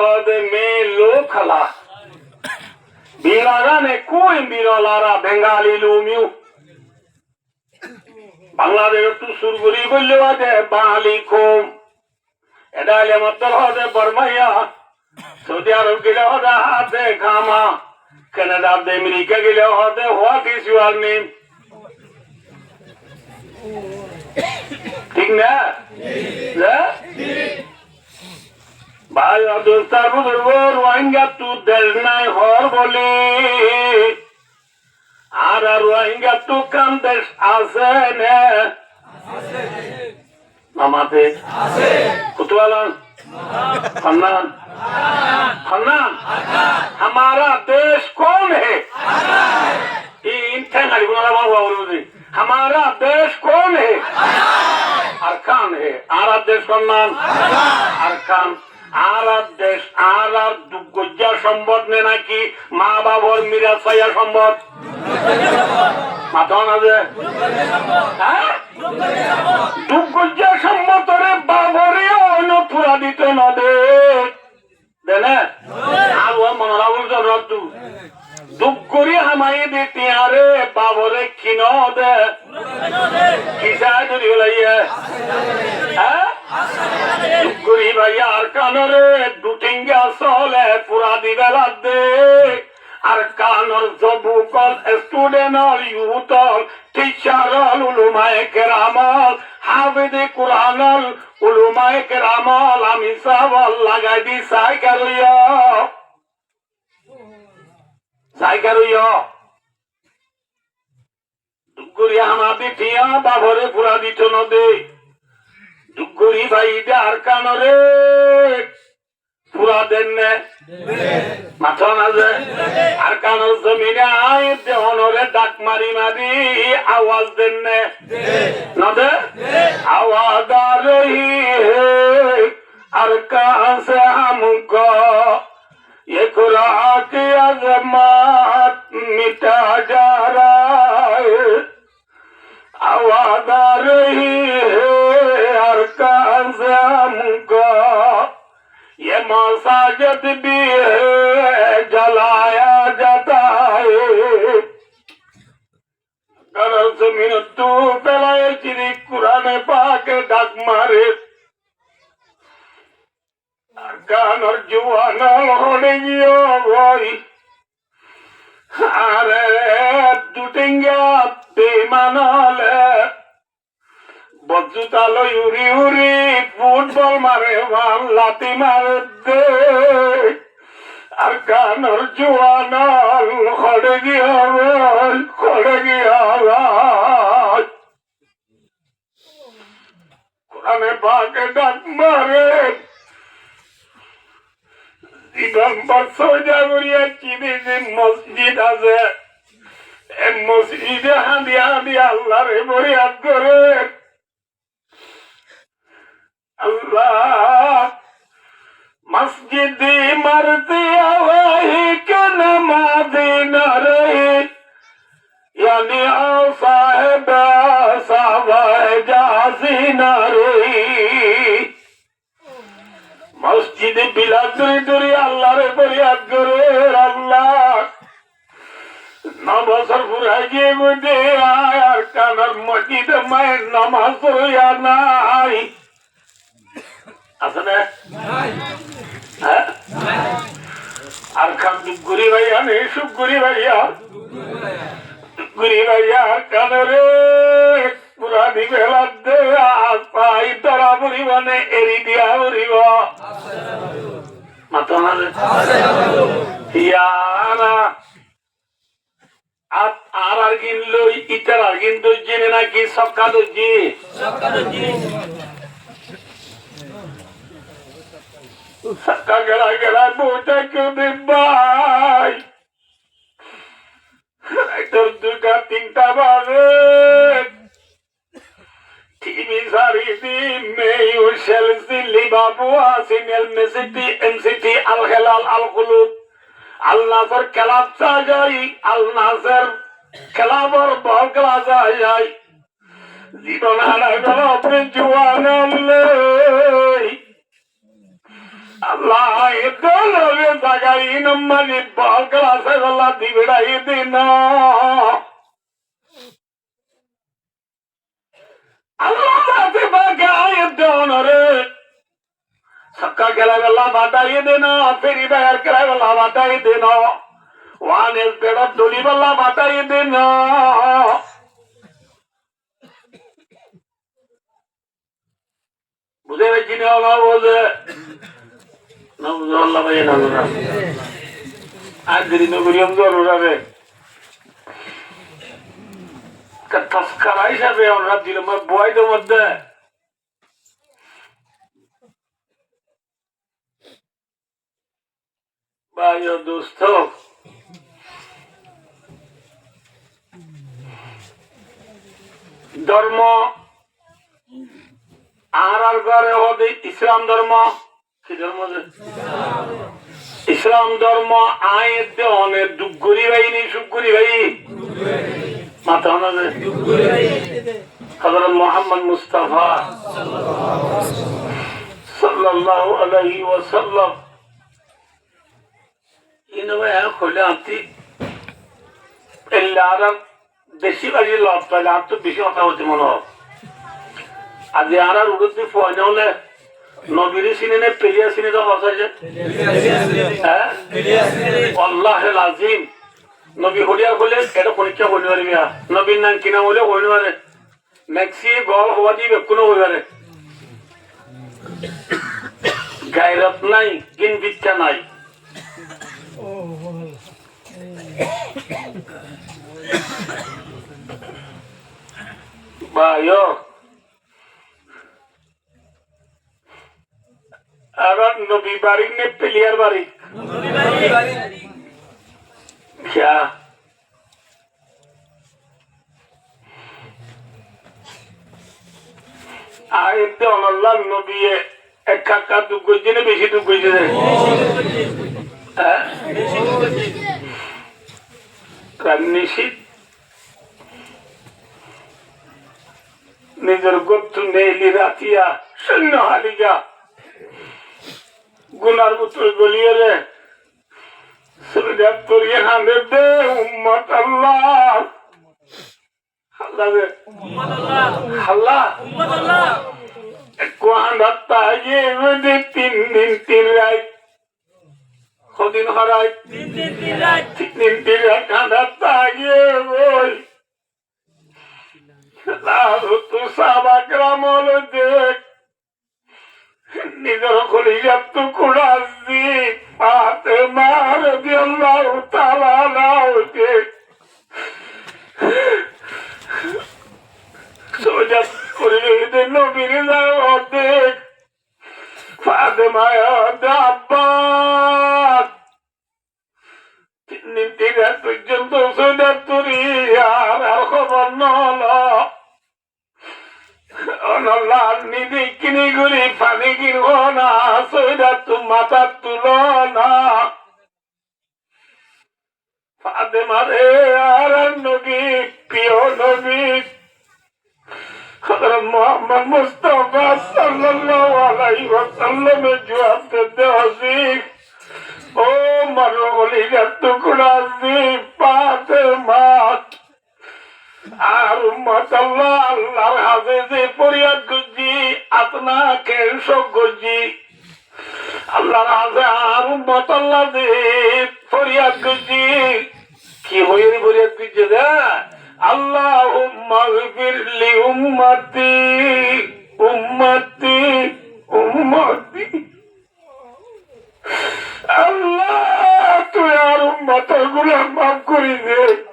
হতে মেয়ে লোকলা বিরাগানে কুই বিরলারা বেঙ্গালি লুমিউ বাংলাদেশ তু সুরগুরি বললে হতে বাঙালি কম এটা হলে মতল হতে বর্মাইয়া সৌদি আরব গেলে হতে হাতে খামা কানাডা আমেরিকা গেলে হতে হোয়াট ইজ ইউর নেম ঠিক না ভাই দোস্তার বুজুর্গ রোহিঙ্গা তু দেশ নাই হর বলে আর রোহিঙ্গা তু কান দেশ আছে না নামাতে कुतवालन फन्नान फन्नान हमारा देश कौन है हमारा देश कौन है अरकान है आरब देश फन्नान अरकान आरब देश आरब दुगुज्जा সম্পদ নে নাকি মা বাবার মিরাজ পাইয়া সম্পদ মাথা না যে হ্যাঁ দুগুজ্জা সম্পদরে বাবরে অন্য পুরা দিত না দে দেনে আর ও মনরা বলছ রতু দুগরি হামাই দিতে আরে বাবরে কিনো দে কিসা ধরি লাইয়া হ্যাঁ দুগরি ভাইয়া আর কানরে দুটিঙ্গা সলে পুরা দিবে লাগবে আর কানর জবুকল student all youth all teacher all উলুমায়ে কেরামল হাফিজে কুরআন অল উলুমায়ে কেরামল আমি সব লাগাই দি সাইকারুইয়া দুগরি হামাদি টিয়া বাবরে পুরা দিত নদে দুগরি ভাই আর কানরে পুরা দেন নে মাথা না যে আর কানর জমিনে আয় দেহনরে ডাক মারি মারি আওয়াজ দেন নে না দে আওয়াজ आ रही है আর কাছে हमको ये खुदा की अजमत मिटा जा रहा है आवाज आ रही है हर कान से हमको ये मसाजिद भी है जलाया जाता है करल जमीन तू पहले चिरी कुरान पाक डाक मारे गानर जुआनल होने गियो भाई अरे दुटिंगा बेमानल बजुतालो उरी उरी फुटबल मारे वाल लाती मारे दे আর গানর জুয়ানল খড়ে গিয়া কোরআনে পাকে ডাক মারে মসজিদ আছে মসজিদে হাঁদি হাঁদি আল্লাহরে বরিয়াদ করে আল্লাহ মসজিদ মরতে আওয়াহি কে নমাজি না রহে यानी आओ साहेब सावाए जासी ना रही মসজিদে বিলাস ধরে আল্লাহরে ফরিয়াদ করে আল্লাহ 9 বছর পুরাই গিয়ে মধ্যে আর কানার মসজিদে মায়ের নামাজ পড়িয়া নাই আছে না হ্যাঁ আর খান দুগুরি ভাইয়া নেই সুগুরি ভাইয়া দুগুরি ভাইয়া কানরে পুরা দিবে লাগবে আজ পাই তারা পরিমাণে এরি দিয়া পরিব মাথা না ইয়ানা আর কিনলো ইটার আর কিন্তু জেনে নাকি সবকা দর্জি সবকা গেলা গেলা বউটা কেউ ভাই তোর 2টা 3টা বাজে টিভি সারি দিন মেয়ু শেলসি লিভারপুল সিনিয়র মেসিটি এমসিটি আল হেলাল আল কুলুব আল নাসর খেলাপ চাই আল নাসর খেলাবর বল খেলা যায় জীবন হারা গেল আপনি জুয়ান আল্লাহ এদলবে জায়গায় ইনম্মানি বল ক্লাসে গলা দিবিড়াই দিন আল্লাহ তাতে বাগায় দনরে সক্কা খেলা গলা বাটাই দিন ফেরি বায়ার খেলা গলা বাটাই দিন ওয়ানের পেড়ত দলি গলা বাটাই দিন বুঝে পেয়েছি না বোঝে না বুঝে আল্লাহ ভাই না আজ যদি নগরীয় জরুর হবে তস্করা হিসাবে আমরা দিলাম বয়দের মধ্যে ভাই ও দোস্ত ধর্ম আর ঘরে হবে ইসলাম ধর্ম কি ধর্ম ইসলাম ধর্ম আয়েতে অনেক দুঃখরি ভাই নি সুখরি ভাই মাথা হযরত মুহাম্মদ মুস্তাফা সাল্লাল্লাহু আলাইহি ওয়াসাল্লাম ইনবে খোলে আতি এল্লারাম বেশি বাজি লাভ পাইলে আর তো বেশি কথা হচ্ছে মনে হয় আজ আর উড়তে ফোন হলে নবীর সিনে পেলিয়া সিনে তো বসাইছে হ্যাঁ আল্লাহুল আজিম নবী হলিয়া বলে এটা পরীক্ষা করতে পারবি নবীর নাম কিনা বলে হইতে পারে ম্যাক্সি গল হওয়া দিবে কোনো হইতে পারে গায়রত নাই কিন বিচ্ছা নাই ভাইও আর নবী বাড়ি নে পেলিয়ার বাড়ি क्या আইতে আল্লাহ নবী একা দু গজনে বেশি দু গজনে হ্যাঁ কান্নিশি নিজের গত্তু নেইলি রাতিয়া শূন্য হালিগা গুনার পুত্র গলিয়ে রে উম্মত আল্লাহ তিন দিন তিন রাত কদিন হরাই তিন দিন তিন রাত কাঁদাত্তা গিয়ে ওই তু সাবাগ্রাম হলো দেখ নিজের কলিজার টুকরা আসবি ফাতেমা রাদিয়াল্লাহু তাআলা আনহা সোজা করে দিলেন নবীর অর্ধেক ফাতেমা আব্বাস তিন দিন তিন রাত পর্যন্ত সোজা তুরি আর খবর নলা নিধি কিনি গুলি পানি কিনব না সৈরা তু মাথা তুল না ফাতেমা রে আর নবী প্রিয় নবী হযরত মুহাম্মদ মুস্তাফা সাল্লাল্লাহু আলাইহি ওয়াসাল্লামের জবাব দিতে আসি ও মারওয়ালি টুকরা আসি ফাতেমা আর উম্মত আল্লাহ আল্লাহর হাফেজে ফরিয়াদ করছি আপনাকে শোক করছি আল্লাহর হাফেজ আর উম্মত আল্লাহ যে ফরিয়াদ করছি কি হয়ে ফরিয়াদ করছে রে আল্লাহুম্মা গফিরলি উম্মতি উম্মতি উম্মতি আল্লাহ তুই আর উম্মতের গুনাহ মাফ করে দে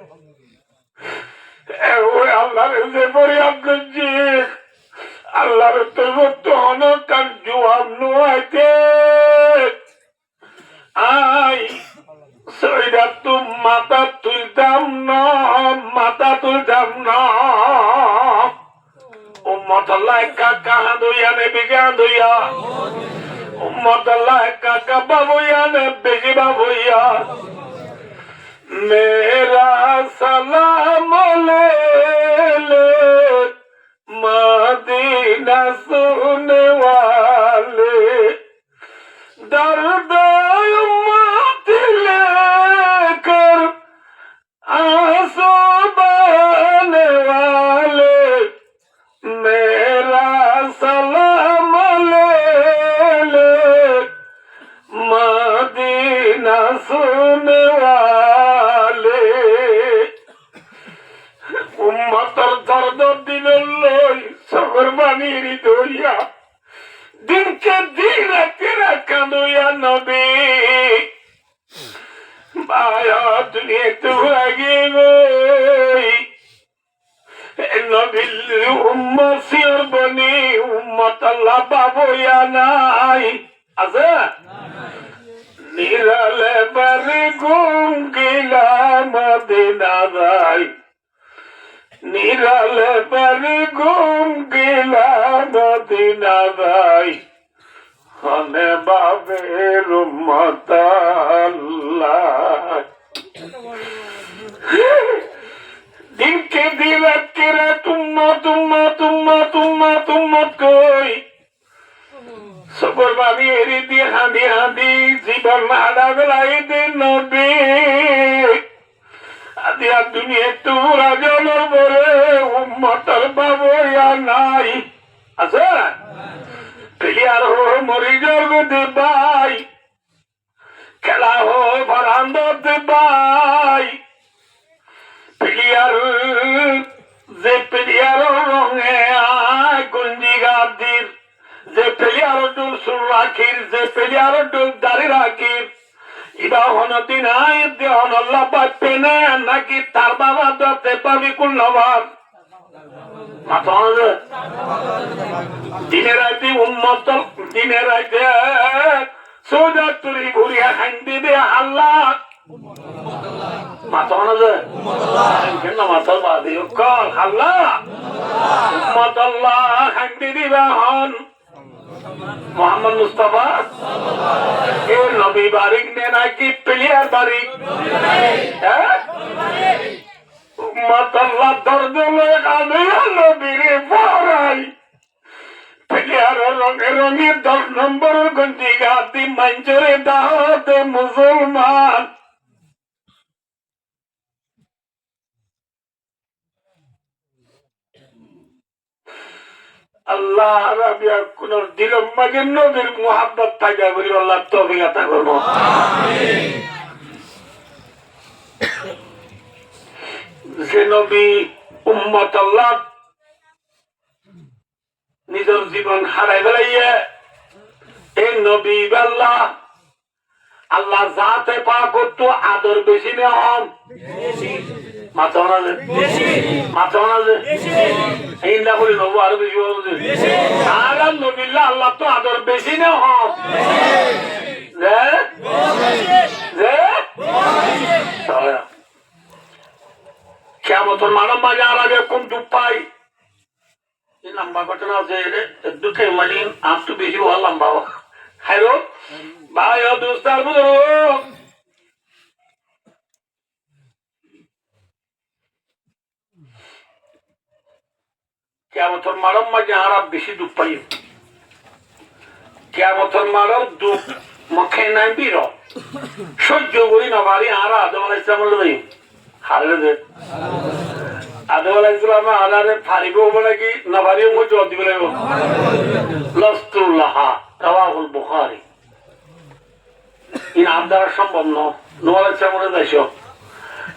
আল্লাহর যে ফরিয়াদ করছি আল্লাহর তখন কার জবাব নোয়াইতে আই সৈরা তু মাথা তুলতাম না উম্মত আল্লাহ কাকা দইয়া নে বিগা দইয়া উম্মত আল্লাহ কাকা বাবুয়া নে বেশি বাবুয়া मेरा सलाम ले ले मदीना सुनने वाले নবীর উম্মত সির বনি উম্মত আল্লাহ বাবুয়া নাই আছে নিরালে বাড়ি ঘুম গেলাম মদিনা যাই নিরালে বাড়ি ঘুম গেলাম মদিনা যাই হনে বাবের উম্মত আল্লাহ দিনকে দিন রাতকে রাত তুম্মত কই সবর বাবি এরি দিয়ে হাঁদি হাঁদি জীবন হাঁদা বেলাই দিন নবী আদি আর দুনিয়া তোরা জনর বরে উম্মতর বাবুয়া নাই আছে প্লেয়ার হো মরিজর দে ভাই খেলা হো বারান্দর দে ভাই প্লেয়ার যে প্লেয়ার রঙে আয় গঞ্জি গাদির যে প্লেয়ার ডুল সুর রাখির যে প্লেয়ার ডুল দাড়ি রাখির ইবা হনতি নাই দেহন আল্লাহ পাচ্ছে না নাকি তার বাবা দতে পাবি কোন নবার দিনে রাইতে উম্মত দিনে রাইতে সৌদা তুরি ঘুরিয়া খান দিবে আল্লাহ মাথা যে কেন মাথার বাদি কল আল্লাহ উম্মত আল্লাহ খান দিবা হন মোহাম্মদ মুস্তাফা এ নবী বারিক নে নাকি প্লেয়ার বারিক উম্মত আল্লাহ দর্দ নবীরে পড়াই প্লেয়ার রঙে রঙে 10 নম্বর গঞ্জি গাতি মঞ্জুরে দাওতে মুসলমান আল্লাহ রাবিয়া কোন দিলম মাঝে নবীর মুহাব্বত থাকা করি আল্লাহ তৌফিক আতা করব যে নবী উম্মত আল্লাহ নিজের জীবন হারাই ফেলাইয়া এই নবী আল্লাহ আল্লাহ জাতে পাক করতো আদর বেশি না হন মাথা এই না বলি নবু আরো বেশি আগাম নবিল্লা আল্লাহ তো আদর বেশি না হন কেমন মানব মাঝে আর আগে কোন দুঃখ পাই লম্বা ঘটনা আছে দুঃখে মানে আম তো বেশি ভালো লম্বা হ্যালো ভাই দোস্তার বুঝলো কেমন মানব মাঝে আর বেশি দুঃখ পাই কেমন মানব দুঃখ মুখে নাই বীর সহ্য করি না বাড়ি আর আদম আলাইসলাম হারে দে আদম আলাইসলাম আদারে ফারিব হবো নাকি না ফারিব মই জবাব দিব লাগিব লস্তুল্লাহা রাওয়াহুল বুখারী ইন আর দ্বারা সম্ভব ন নূহ আলাইসলামের যাইছ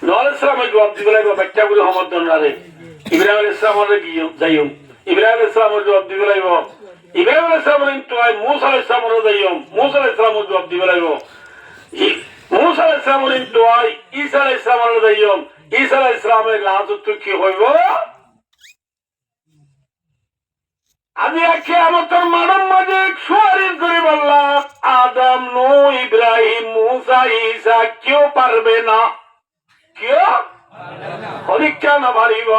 নূহ আলাইসলামের জবাব দিব লাগিব ব্যাখ্যা করে সমর্থন রাখে ইব্রাহিম আলাইসলামের যাইও ইব্রাহিম আলাইসলামের জবাব দিব লাগিব ইব্রাহিম আলাইসলামের কিন্তু মুসা আলাইসলামের যাইও মুসা আলাইসলামের জবাব দিব লাগিব মুসা আলাইসলামের কিন্তু ঈসা আলাইসলামের যাইও ঈসা আলাইহিস সালামের লাজত কি হইব আমি কিয়ামতের মানব মাঝে সুপারিশ করে বললাম আদম নূহ ইব্রাহিম মুসা ঈসা কেউ পারবে না কেউ পরীক্ষা না পারিব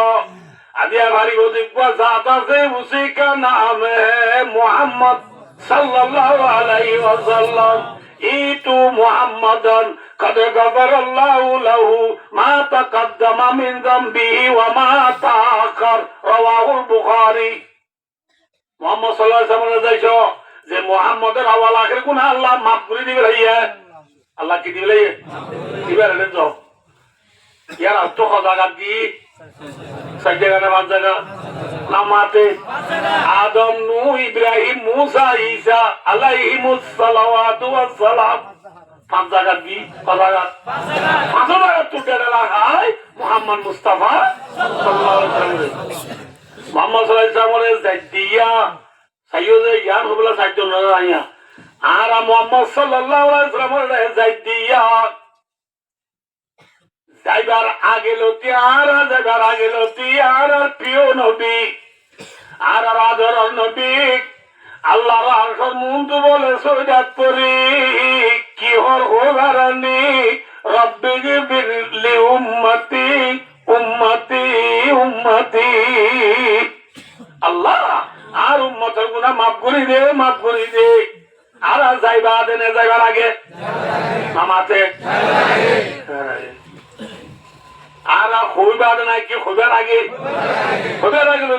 আদিয়া পারিব দেখব জাত আছে উসি কা নাম হে মুহাম্মদ সাল্লাল্লাহু আলাইহি ওয়াসাল্লাম ইতু মুহাম্মাদান قد غفر الله له ما تقدم من ذنبه وما تأخر رواه البخاري মোহাম্মদ সাল্লাল্লাহু আলাইহি ওয়াসাল্লাম যাইছো যে মুহাম্মদের আওয়াল আখির গুনাহ আল্লাহ মাফ করে দিবে ভাইয়া আল্লাহ কি দিবে দিবে রে যাও ইয়ার তো জায়গা দি সাইজা না বাজাগা নামাতে আদম নূহ ইব্রাহিম মুসা ঈসা আলাইহিমুস সালাওয়াতু ওয়াস সালাম 5 জায়গা দি জায়গা 5 জায়গা তুটে লাগায় মুহাম্মদ মুস্তাফা সাল্লাল্লাহু আলাইহি ওয়াসাল্লাম মোহাম্মদ সাল্লাল্লাহু আলাইহি ওয়াসাল্লামের জাইদিয়া সাইয়্যিদে ইয়ার হবলা সাইয়্যিদ না আইয়া আর মোহাম্মদ সাল্লাল্লাহু আলাইহি ওয়াসাল্লামের জাইদিয়া যাইবার আগে লতি আর যাইবার আগে লতি আর প্রিয় নবী আর আদর নবী আল্লাহর আরশের মুন্ত বলে সৈদাত করি কি হর ওগারানি রব্বিগি বিরলি উম্মতি উম্মতি উম্মতি আল্লাহ আর উম্মতের গুনাহ মাফ করে দে মাফ করে দে আর যাইবা দেনে যাইবার আগে নামাতে আর হইবা দে নাই কি হইবার আগে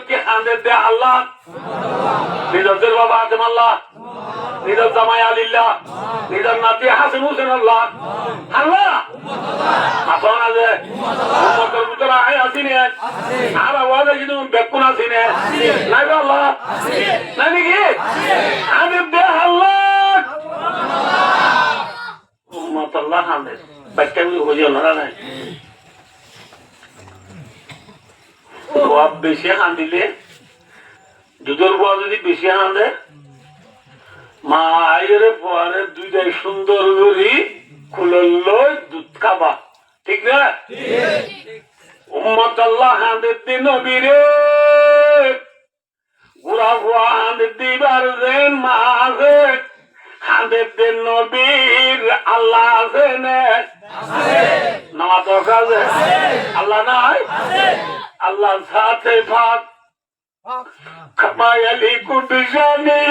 কি আন্দের দে আল্লাহ নিজের বাবা আদম আল্লাহ নিজের জামাই আলিল্লাহ নিজের নাতি হাসান হোসেন আল্লাহ আল্লাহ আসন আছে উম্মতের ভিতরে আয় আসিনি আর আওয়াজে কিন্তু বেকুন আসিনি নাই আল্লাহ নাই নাকি আন্দের দে আল্লাহ উম্মত আল্লাহ আন্দের বাচ্চা হইয়া লড়া নাই বেশি হান দিলে দুধের বয়া যদি বেশি হান দেয় মা আইরে পরে দুইটাই সুন্দর করি খুলল দুধ খাবা ঠিক না উম্মত আল্লাহ হাঁদের দিন নবীরে গুড়া ভুয়া হাঁদের দিবার দেন মা আছে হাঁদের দিন নবীর আল্লাহ আছে নামাজ আছে আল্লাহ নাই আল্লাহ সাথে ভাগ খামায়ালি কুটুসানি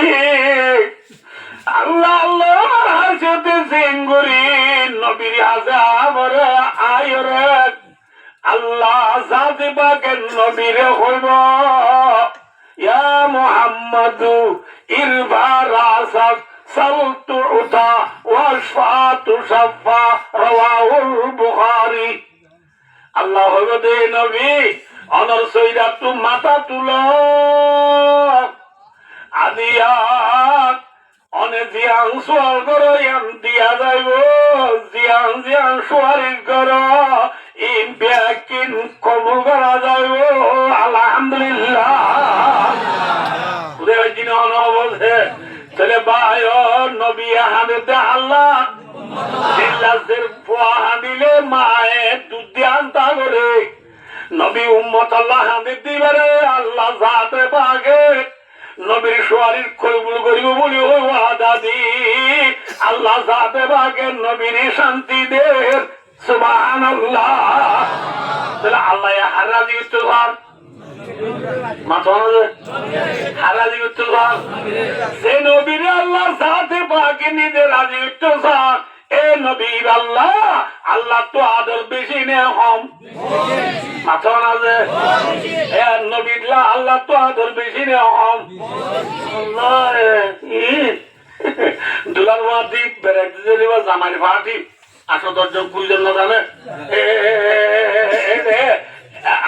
আল্লাহ আল্লাহ হাসতে সিঙ্গুরি নবীর হাসে আমরে আয়রে আল্লাহ সাথে বাকের নবীরে হইব ইয়া মুহাম্মাদু ইরফা রাসাক সালতু উতা ওয়াশফাতু শাফা রাওয়াহুল বুখারী আল্লাহ হইব দে নবী অনর সৈরা তু মাথা তুল আদিয়াত অনে জিয়াং সোয়াল করো ইয়ান দিয়া যাইব জিয়াং জিয়াং সোয়ারির করো ইন ব্যাকিন কবুল করা যাইব আলহামদুলিল্লাহ উদয় দিন বলছে তাহলে ভাই নবী হাতে আল্লাহ দিলে মায়ে দুধ দিয়ে আনতা করে নবী উম্মত আল্লাহ হাদিস দিবারে আল্লাহ জাতে পাকে নবীর শরীর কবুল করিব বলি ও ওয়াদা দি আল্লাহ জাতে পাকে নবীর শান্তি দে সুবহানাল্লাহ তাহলে আল্লাহ হারাজি উত্তর মাথানো হারাজি উত্তর সে নবীর আল্লাহ জাতে পাকে নিজে রাজি উত্তর এ নবীর আল্লাহ আল্লাহ তো আদর বেশি নে হম মাথা আছে এ নবীর আল্লাহ তো আদর বেশি নে হম দুলার মাটি বেড়াইতে দিবা জামাই ফাটি আসো দশজন কুড়িজন না জানে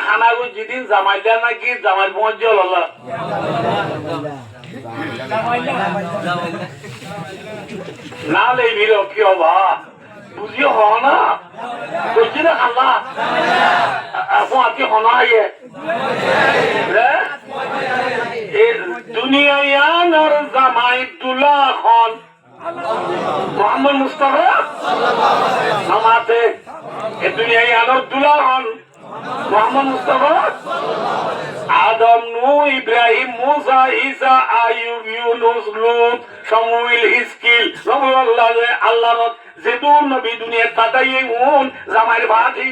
হানাগু যেদিন জামাই দেয় নাকি জামাই পৌঁছ আল্লাহ না লেবির কি হবা বুঝি হ না বুঝছি না আল্লাহ এখন আজকে হনা আইয়ে দুনিয়ার জামাই দুলা খন মোহাম্মদ মুস্তাফা নামাতে এ দুনিয়ার দুলা খন মোহাম্মদ মুস্তাফা আদম নূহ ইব্রাহিম মুসা ঈসা আইয়ুব ইউনুস লূত শামুইল হিজকিল নবুল্লাহ আল্লাহর যেদুন নবী দুনিয়ার কাটাইয়ে উন জামাইর ভাতি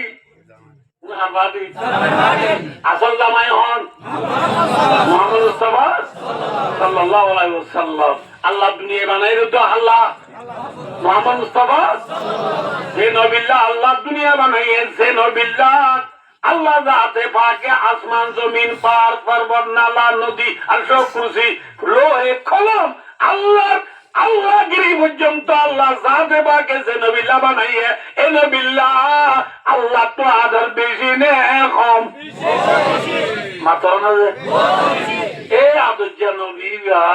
আসল জামাই হন মুহাম্মদ মুস্তাফা সাল্লাল্লাহু আলাইহি ওয়াসাল্লাম আল্লাহ দুনিয়া বানাইলো তো আল্লাহ মুহাম্মদ মুস্তাফা যে নবিল্লাহ আল্লাহ দুনিয়া বানাইয়ে যে নবিল্লাহ আল্লাহ জাতে পাকে আসমান জমিন পার পর্বত নালা নদী আরশ কুরসি লোহে কলম আল্লাহ আল্লাহ গিরি পর্যন্ত আল্লাহ জাতে পাকে যে নবিল্লাহ বানাইয়ে এ নবিল্লাহ আল্লাহ তো আদর বেশি নে কম মাত্র না এ আদর যে নবীরা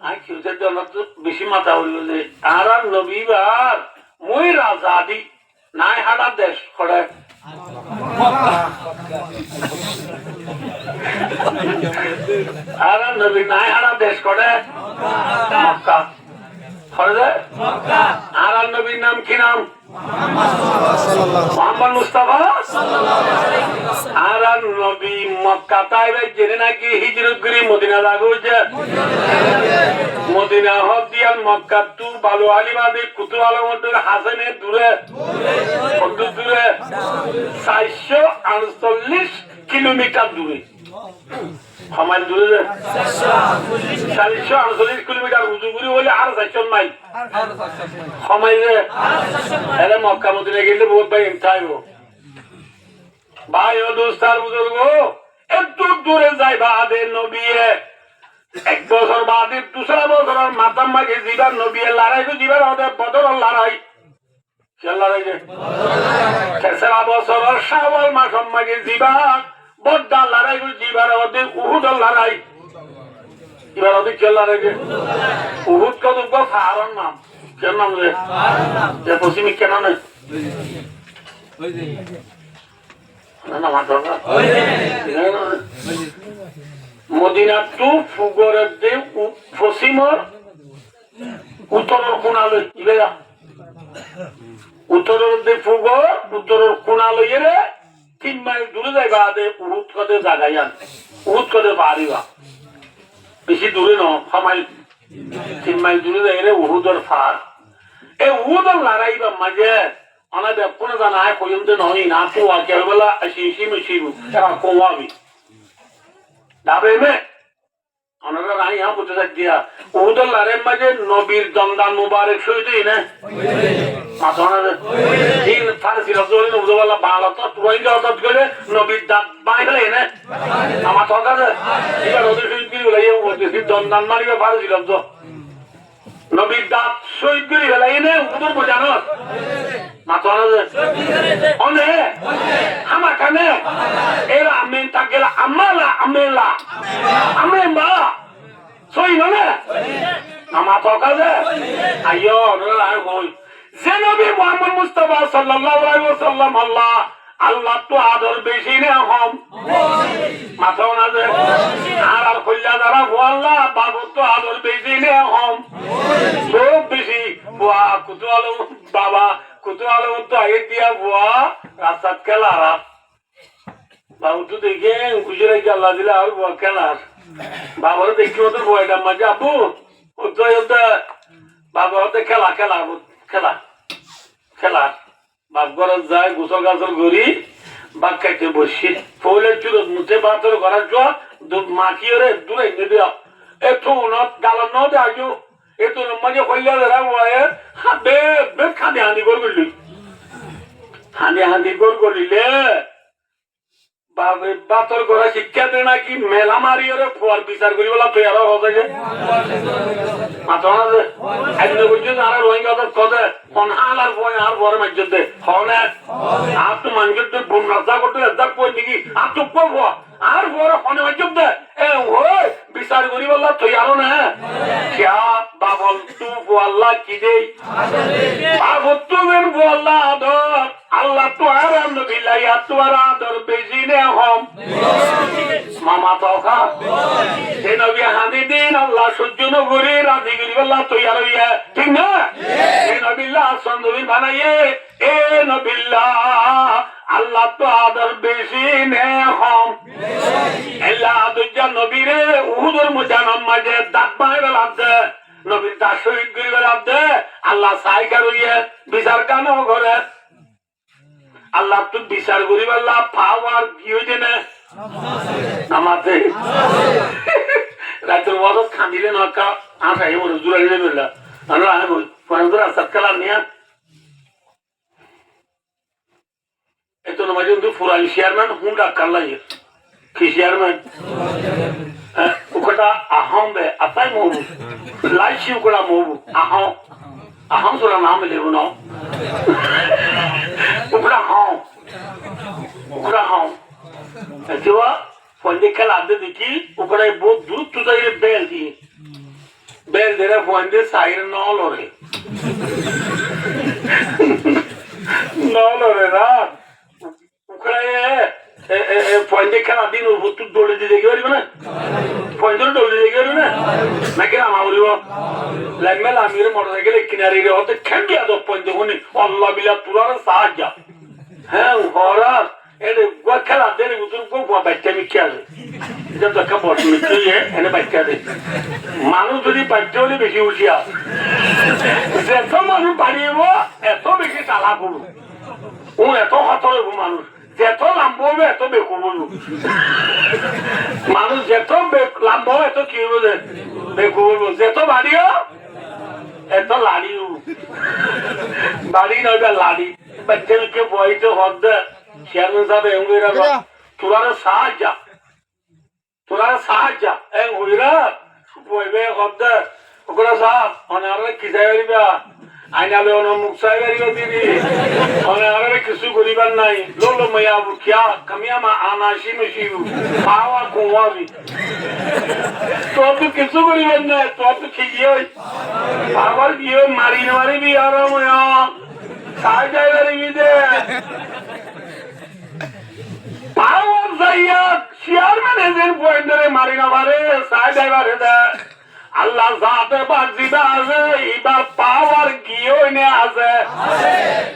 আইকিউতে জন্য তো বেশি মাথা হইল যে আর নবীবার মই রাজা দি নাই হাড়া দেশ করে আর নবী নাই হাড়া দেশ করে মক্কা হ আর নবীর নাম কি নাম? মোহাম্মদ মুস্তাফা। আর নবী মক্কা তাইবে জেনে নাকি হিজরত করে মদিনা লাগছে। মদিনা হক দিয়া মক্কা তু বালু আলিবাদী কুতু আলমদের হাসানে দূরে কত দূরে 448 কিলোমিটার দূরে। সমাজ দূরে 448 কিলোমিটার উজুগুড়ি হলে আর 400 মাইল সমাজে এলে মক্কা মদিনা গেলে বহুত ভাই চাইব ভাই ও দোস্তার বুজুর্গ একটু দূরে যাই বাদে নবী 1 বছর বাদে 2রা বছরের মাতাম মাকে জীবন নবী লড়াই তো জীবন ওদের বদর লড়াই সে লড়াই যে 3 বছরের শাওয়াল মাস মাকে জীবন বদ্দা লড়াই তো জীবন ওদের উহুদ লড়াই এবার ওদের কে লড়াই যে উহুদ কত ফারন নাম কেন নাম যে পশ্চিমী কেন নেই মদিনা টু ফুগরের দে পশ্চিমর উত্তরের কোণালয় উত্তরের দে ফুগর উত্তরের কোণালয় 3 মাইল দূরে যাইবা দে উহুদ কদে জাগাই আন উহুদ কদে পারিবা বেশি দূরে ন 6 মাইল 3 মাইল দূরে যাইলে উহুদের ফার এই উহুদের লড়াইবা মাঝে অনেক কোনো জানা হয় পর্যন্ত নয় না তো আজকের বেলা এরা কমাবি ডাবে মে অনেকটা রানি হ্যাঁ বুঝতে থাকি ওদের লারের মাঝে নবীর দমদান মুবারক সইতেই না মাথা দিন ফারসি রসুল নবুজওয়ালা বাংলা তো রোহিঙ্গা অর্থাৎ গেলে নবীর দাঁত বাঁধলে না আমার তো কাছে এবার ওদের শহীদ করি বলে দমদান মারিবে ফারসি রব্দ নবীর দাঁত শহীদ করি গেলে এনে ওদের বোঝানো মাথা অনেক আমার কানে এরা আমেন তাকেলা আমালা আমেলা আমেমা সই ননে আমার তো কাছে আইয়ো আর কই যে নবী মুহাম্মদ মুস্তাফা সাল্লাল্লাহু আলাইহি ওয়াসাল্লাম আল্লাহ তো আদর বেশি না হম মাথা না যে আর কইলা যারা আল্লাহ বাবু তো আদর বেশি না হম খুব বেশি বুয়া কুতুয়ালো বাবা কুতুয়ালো তো আগে দিয়া বুয়া রাস্তা খেলারা বাবু তো দেখে গুজরে আল্লাহ দিলা আর বুয়া খেলার বাবার দেখি ওদের বয়টা মাঝে আবু বাবা হতে খেলা খেলা খেলা খেলা বাপ ঘর যায় গোসল গাছল করি বাঘ খাইতে বসি ফলে চুরত মুঠে বাতর করার চুয়া মাখিয়ে রে দূরে এনে দেওয়া একটু গালার ন দে আজু একটু মাঝে কইলা যারা বয়ে বে বে খাঁদি হাঁদি কর করলি হাঁদি হাঁদি কর করিলে বাতর করা শিক্ষা দে নাকি মেলা মারি ওরে ফোয়ার বিচার করি বলা তুই আরো হচ্ছে মাথা না একদিন বুঝছো আর রোহিঙ্গা তো কদে অনহাল আর বয় আর বড় মাইজত দে হনে আর তো মানুষের তো বোন রাজা করতে এদাক কই নাকি আর তো কব আর বড় হনে মাইজত দে এ ওই বিচার করি বলা তুই আরো না কিয়া বাবল তু আল্লাহ কি দেই বাবু তুমের বলা আদর আল্লাহ তো আর নবিল্লাহ ইয়া তো আর আদর বেশি নে হম মামা তোকা সে নবী হাদি দিন আল্লাহ সহ্য নগরী রাজি করি বলা তুই আর ইয়া ঠিক না এ নবিল্লাহ সন্দবী বানাইয়ে এ নবিল্লাহ আল্লাহ তো আদর বেশি নে হম আল্লাহ দুজা নবীরে উহুদের ময়দানের মাঝে দাঁত বানাই বেলাম দে নবীর দাঁত শহীদ করি বেলাম দে আল্লাহ সাইকা রইয়ে বিচার কানো ঘরে আল্লাহ তো বিচার করি বেলা পাওয়ার কি হয়েছে না আমাতে রাতের মদত খাঁদিলে নকা আসাই মনে জুড়াই দেবে বেলা আমরা রাস্তার খেলার নিয়ে এত মাঝে কিন্তু ফুরান চেয়ারম্যান হুন্ডা কাল্লাই কি চেয়ারম্যান ওটা আহম বে আতাই মহবু লাইছি ওটা মহবু আহম আহম সোলা নাম লেব না ওটা হাম ওটা হাম এতবা ফন্ডে খেলা আদে দেখি ওটা বহুত দূর তো যাই বেল দি বেল দেরা ফন্ডে সাইর ন লরে ন লরে রাত ওখানে ফন্ডে খেলা দিন ওর ভুতুর দৌড়ে দিয়ে দেখি পারবে না পয়েন্ট ডলে গেল না নাকি আমা বলিব লাগবে আমির মোটরসাইকেল কিনারে হতে খেন্ডি আদ পয়েন্ট শুনি আল্লাহ বিলা তুলার সাহায্য হ্যাঁ হরার এটা খেলা দেয় উত্তর বাচ্চা মিশে আছে এটা তো একটা বড় মিশে এনে বাচ্চা দেয় মানুষ যদি বাচ্চা হলে বেশি হুঁশিয়ার যেত মানুষ বাড়িব এত বেশি তালা করবো ও এত হতর হইব মানুষ যেত লাম্ব হবে এত বেকু বলবো মানুষ যেত লাম্ব এত কি হইব যে বেকু বলবো যেত বাড়িও এত লাড়ি বাড়ি নইবা লাড়ি বাচ্চাকে বইতে হদ চেয়ারম্যান সাহেব এঙ্গুইরা তোরার সাহায্য এঙ্গুইরা বইবে হদ ওগুলা সাহেব অনেক কি যাইবা আইনালে অন মুখ চাইবারিও দিবি অনেক কিছু করিবার নাই লোলো মাইয়া কিয়া কামিয়া মা আনাসি মেশিবু পাওয়া কুমাবি তোর তো কিছু করিবার নাই তোর তো ঠিকই হই আবার গিয়ে মারি মারিবি আর মায়া সাই যাইবারিবি দে পাওয়া যাইয়া চেয়ারম্যান এজেন্ট পয়েন্টরে মারি না মারে সাই যাইবারে দে আল্লাহ জাতে বাজিবা আছে এবার পাওয়ার গিয়েও নে আছে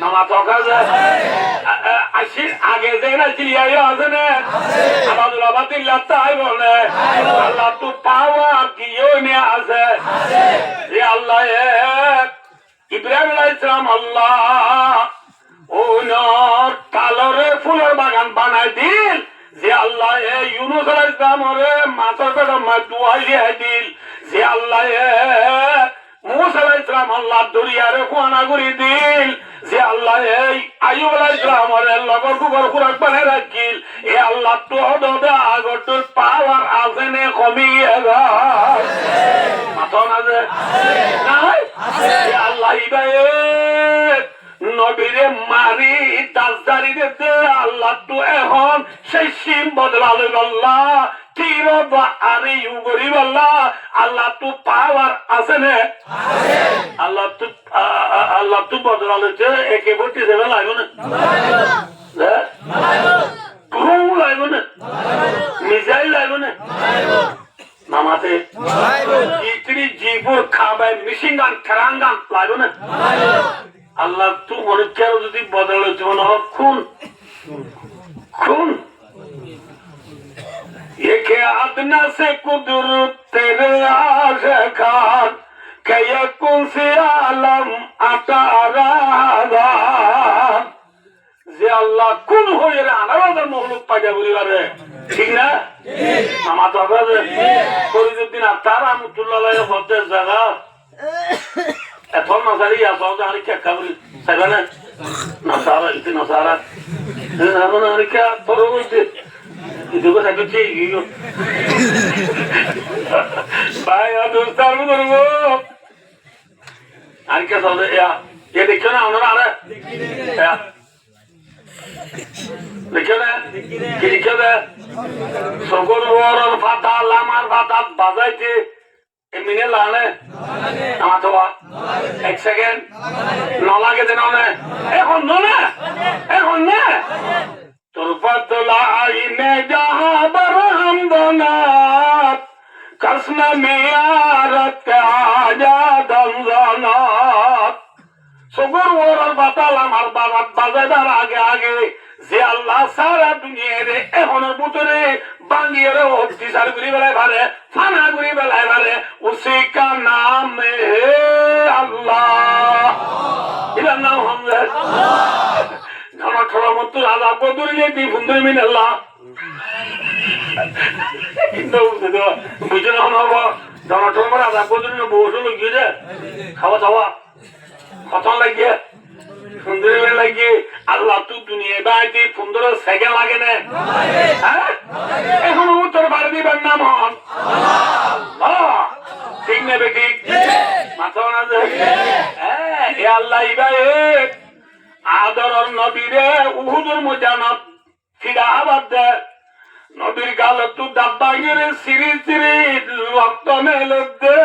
নামা থকা যায় আসির আগে যে না চিলিয়াইও আছে না আমাদের আবাদিল্লাহ তাই বলে আল্লাহ তো পাওয়ার গিয়েও নে আছে যে আল্লাহ ইব্রাহিম আলাইহিস সালাম আল্লাহ ও নর কালরে ফুলের বাগান বানাই দিল যে আল্লাহ ইউনুস আলাইহিস সালামরে মাথার পেটে দুয়াইয়া দিল যে আল্লাহ মুসা আলাইহিস সালাম আল্লাহ দরিয়ারে কুয়ানা করে দিল যে আল্লাহ আইয়ুব আলাইহিস সালামরে লগর কুবর খুরাক বানাই রাখিল এ আল্লাহ তো দদে আগরটোর পাওয়ার আছে নে কমিয়ে গা মাথা না যে নাই যে আল্লাহ ইবায়ে নবীরে মারি দাসদারি দে আল্লাহ তো এখন সেই সিম বদলালে আল্লাহ তীর বা আরে ইউ গরিব আল্লাহ তো পাওয়ার আছে না আল্লাহ তো বদলালে যে একে বটি দেবে লাগবে না লাগবে না মিসাইল লাগবে না নামাতে ইতনি জীবর খাবায় মিশিং গান খেরাং গান লাগবে না আল্লাহ তু মনুষ্যের যদি বদলে জীবন খুন খুন একে আদনা সে কুদুর তেরে আশে খান কে কুন সে আলম আতারা যে আল্লাহ কোন হয়ে আনার মহলুক পাইয়া বলিবারে ঠিক না আমার তো ফরিদুদ্দিন আত্মার রহমতুল্লাহ হতে জায়গা এখন নাসারি আসো জানি কে খাবি সাইবা না নাসারা ইতি নাসারা না আর কে তোর হইতে ইদুকে সাইতে ঠিক গিয়ে ভাই দোস্তার মতো আর কে সদে এ দেখো না ওনারা আরে দেখো না কি দেখো না সকল ওর ফাতা লামার ফাতা বাজাইতে এমনি লানে আমার তো এক সেকেন্ড নলাগে দেন এখন না এখন না তোর পতলাইনে যাহা বরহম দনাত কসনা মিয়ারত আজা দমজানাত সগর ওর বাতাল আমার বাবাত বাজাইবার আগে আগে যে আল্লাহ সারা দুনিয়ারে এখনের ভিতরে বাঙ্গিয়ে অত্যাচার করি বেলায় ভারে ফানা করি বেলায় ভারে উসি কা নাম হে আল্লাহ এটার নাম হামজা জনঠর মতো রাজা বদুরিয়ে দি ফুন্দুরি মিন আল্লাহ কিন্তু বুঝে না হবো জনঠর মতো রাজা বদুরি বসে গিয়ে যে খাওয়া খাওয়া খতম লাগিয়ে সুন্দর লাগে আল্লাহ তো দুনিয়া বাইতে সুন্দর সেকেন্ড লাগে না এখন উত্তর বাড়ি দিবার নাম হন ঠিক নেবে ঠিক মাথা না এ আল্লাহ ইবাই আদর নবীরে উহুদের মজানত ফিরা আবাদ দে নবীর গাল তো ডাব্বা গিয়ে সিরি সিরি রক্ত মেলে দে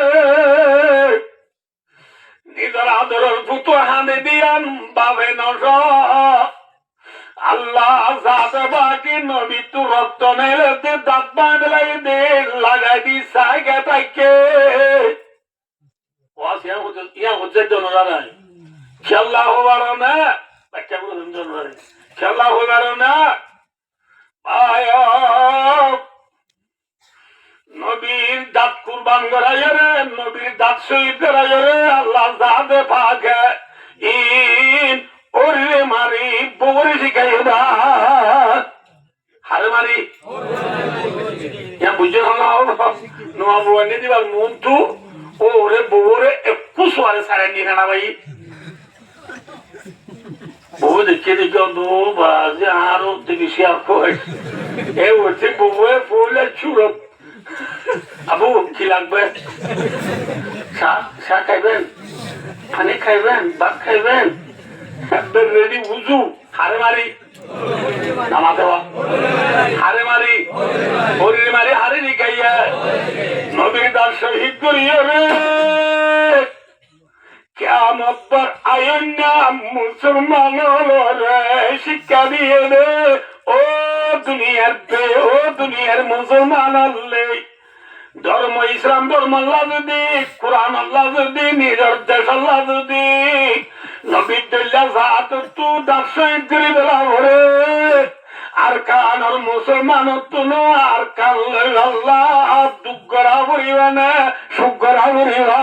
নিজের আদরের ফুটো হানে দিয়ান বাবে নস আল্লাহ যাতে বাকি নবী তু রক্ত নেলে দাঁত বাঁধলাই দে লাগাই দি সাইকে তাইকে ইয়া হচ্ছে জনরা নাই খেলা হবার না বাচ্চাগুলো জনরা খেলা হবার না নবীর দাঁত কুরবান করাই রে নবীর দাঁত শহীদ করাই রে আল্লাহ যাতে পাকে ইন ওরে মারি বগরে শিখাই না হারে মারি বুঝে নোয়া বনে দিবার মন্তু ওরে বগরে একটু সোয়ারে সারে নিয়ে না ভাই বউ দেখে দেখে বাজে আরো বেশি আর এ হচ্ছে বউয়ে পড়লে চুড়ো আবু কি লাগবে চা খাইবেন পানি খাইবেন ভাত খাইবেন একদম রেডি বুঝু হারে মারি নামা দেওয়া হারে মারি হরির মারি হারে নি খাইয়া নবীর দাস শহীদ করিয়া রে কিয়ামত পর আইন না মুসলমান রে শিক্ষা দিয়ে রে ও দুনিয়ার মুসলমান আল্লে ধর্ম ইসলাম ধর্ম আল্লাহ যদি কোরআন আল্লাহ যদি নিজের দেশ আল্লাহ যদি নবীর দল্লা জাত তু দার্শনিক করে বেলা ভরে আর কানর মুসলমান তুন আর কাল আল্লাহ দুঃখ করা পড়িবা না সুখ করা পড়িবা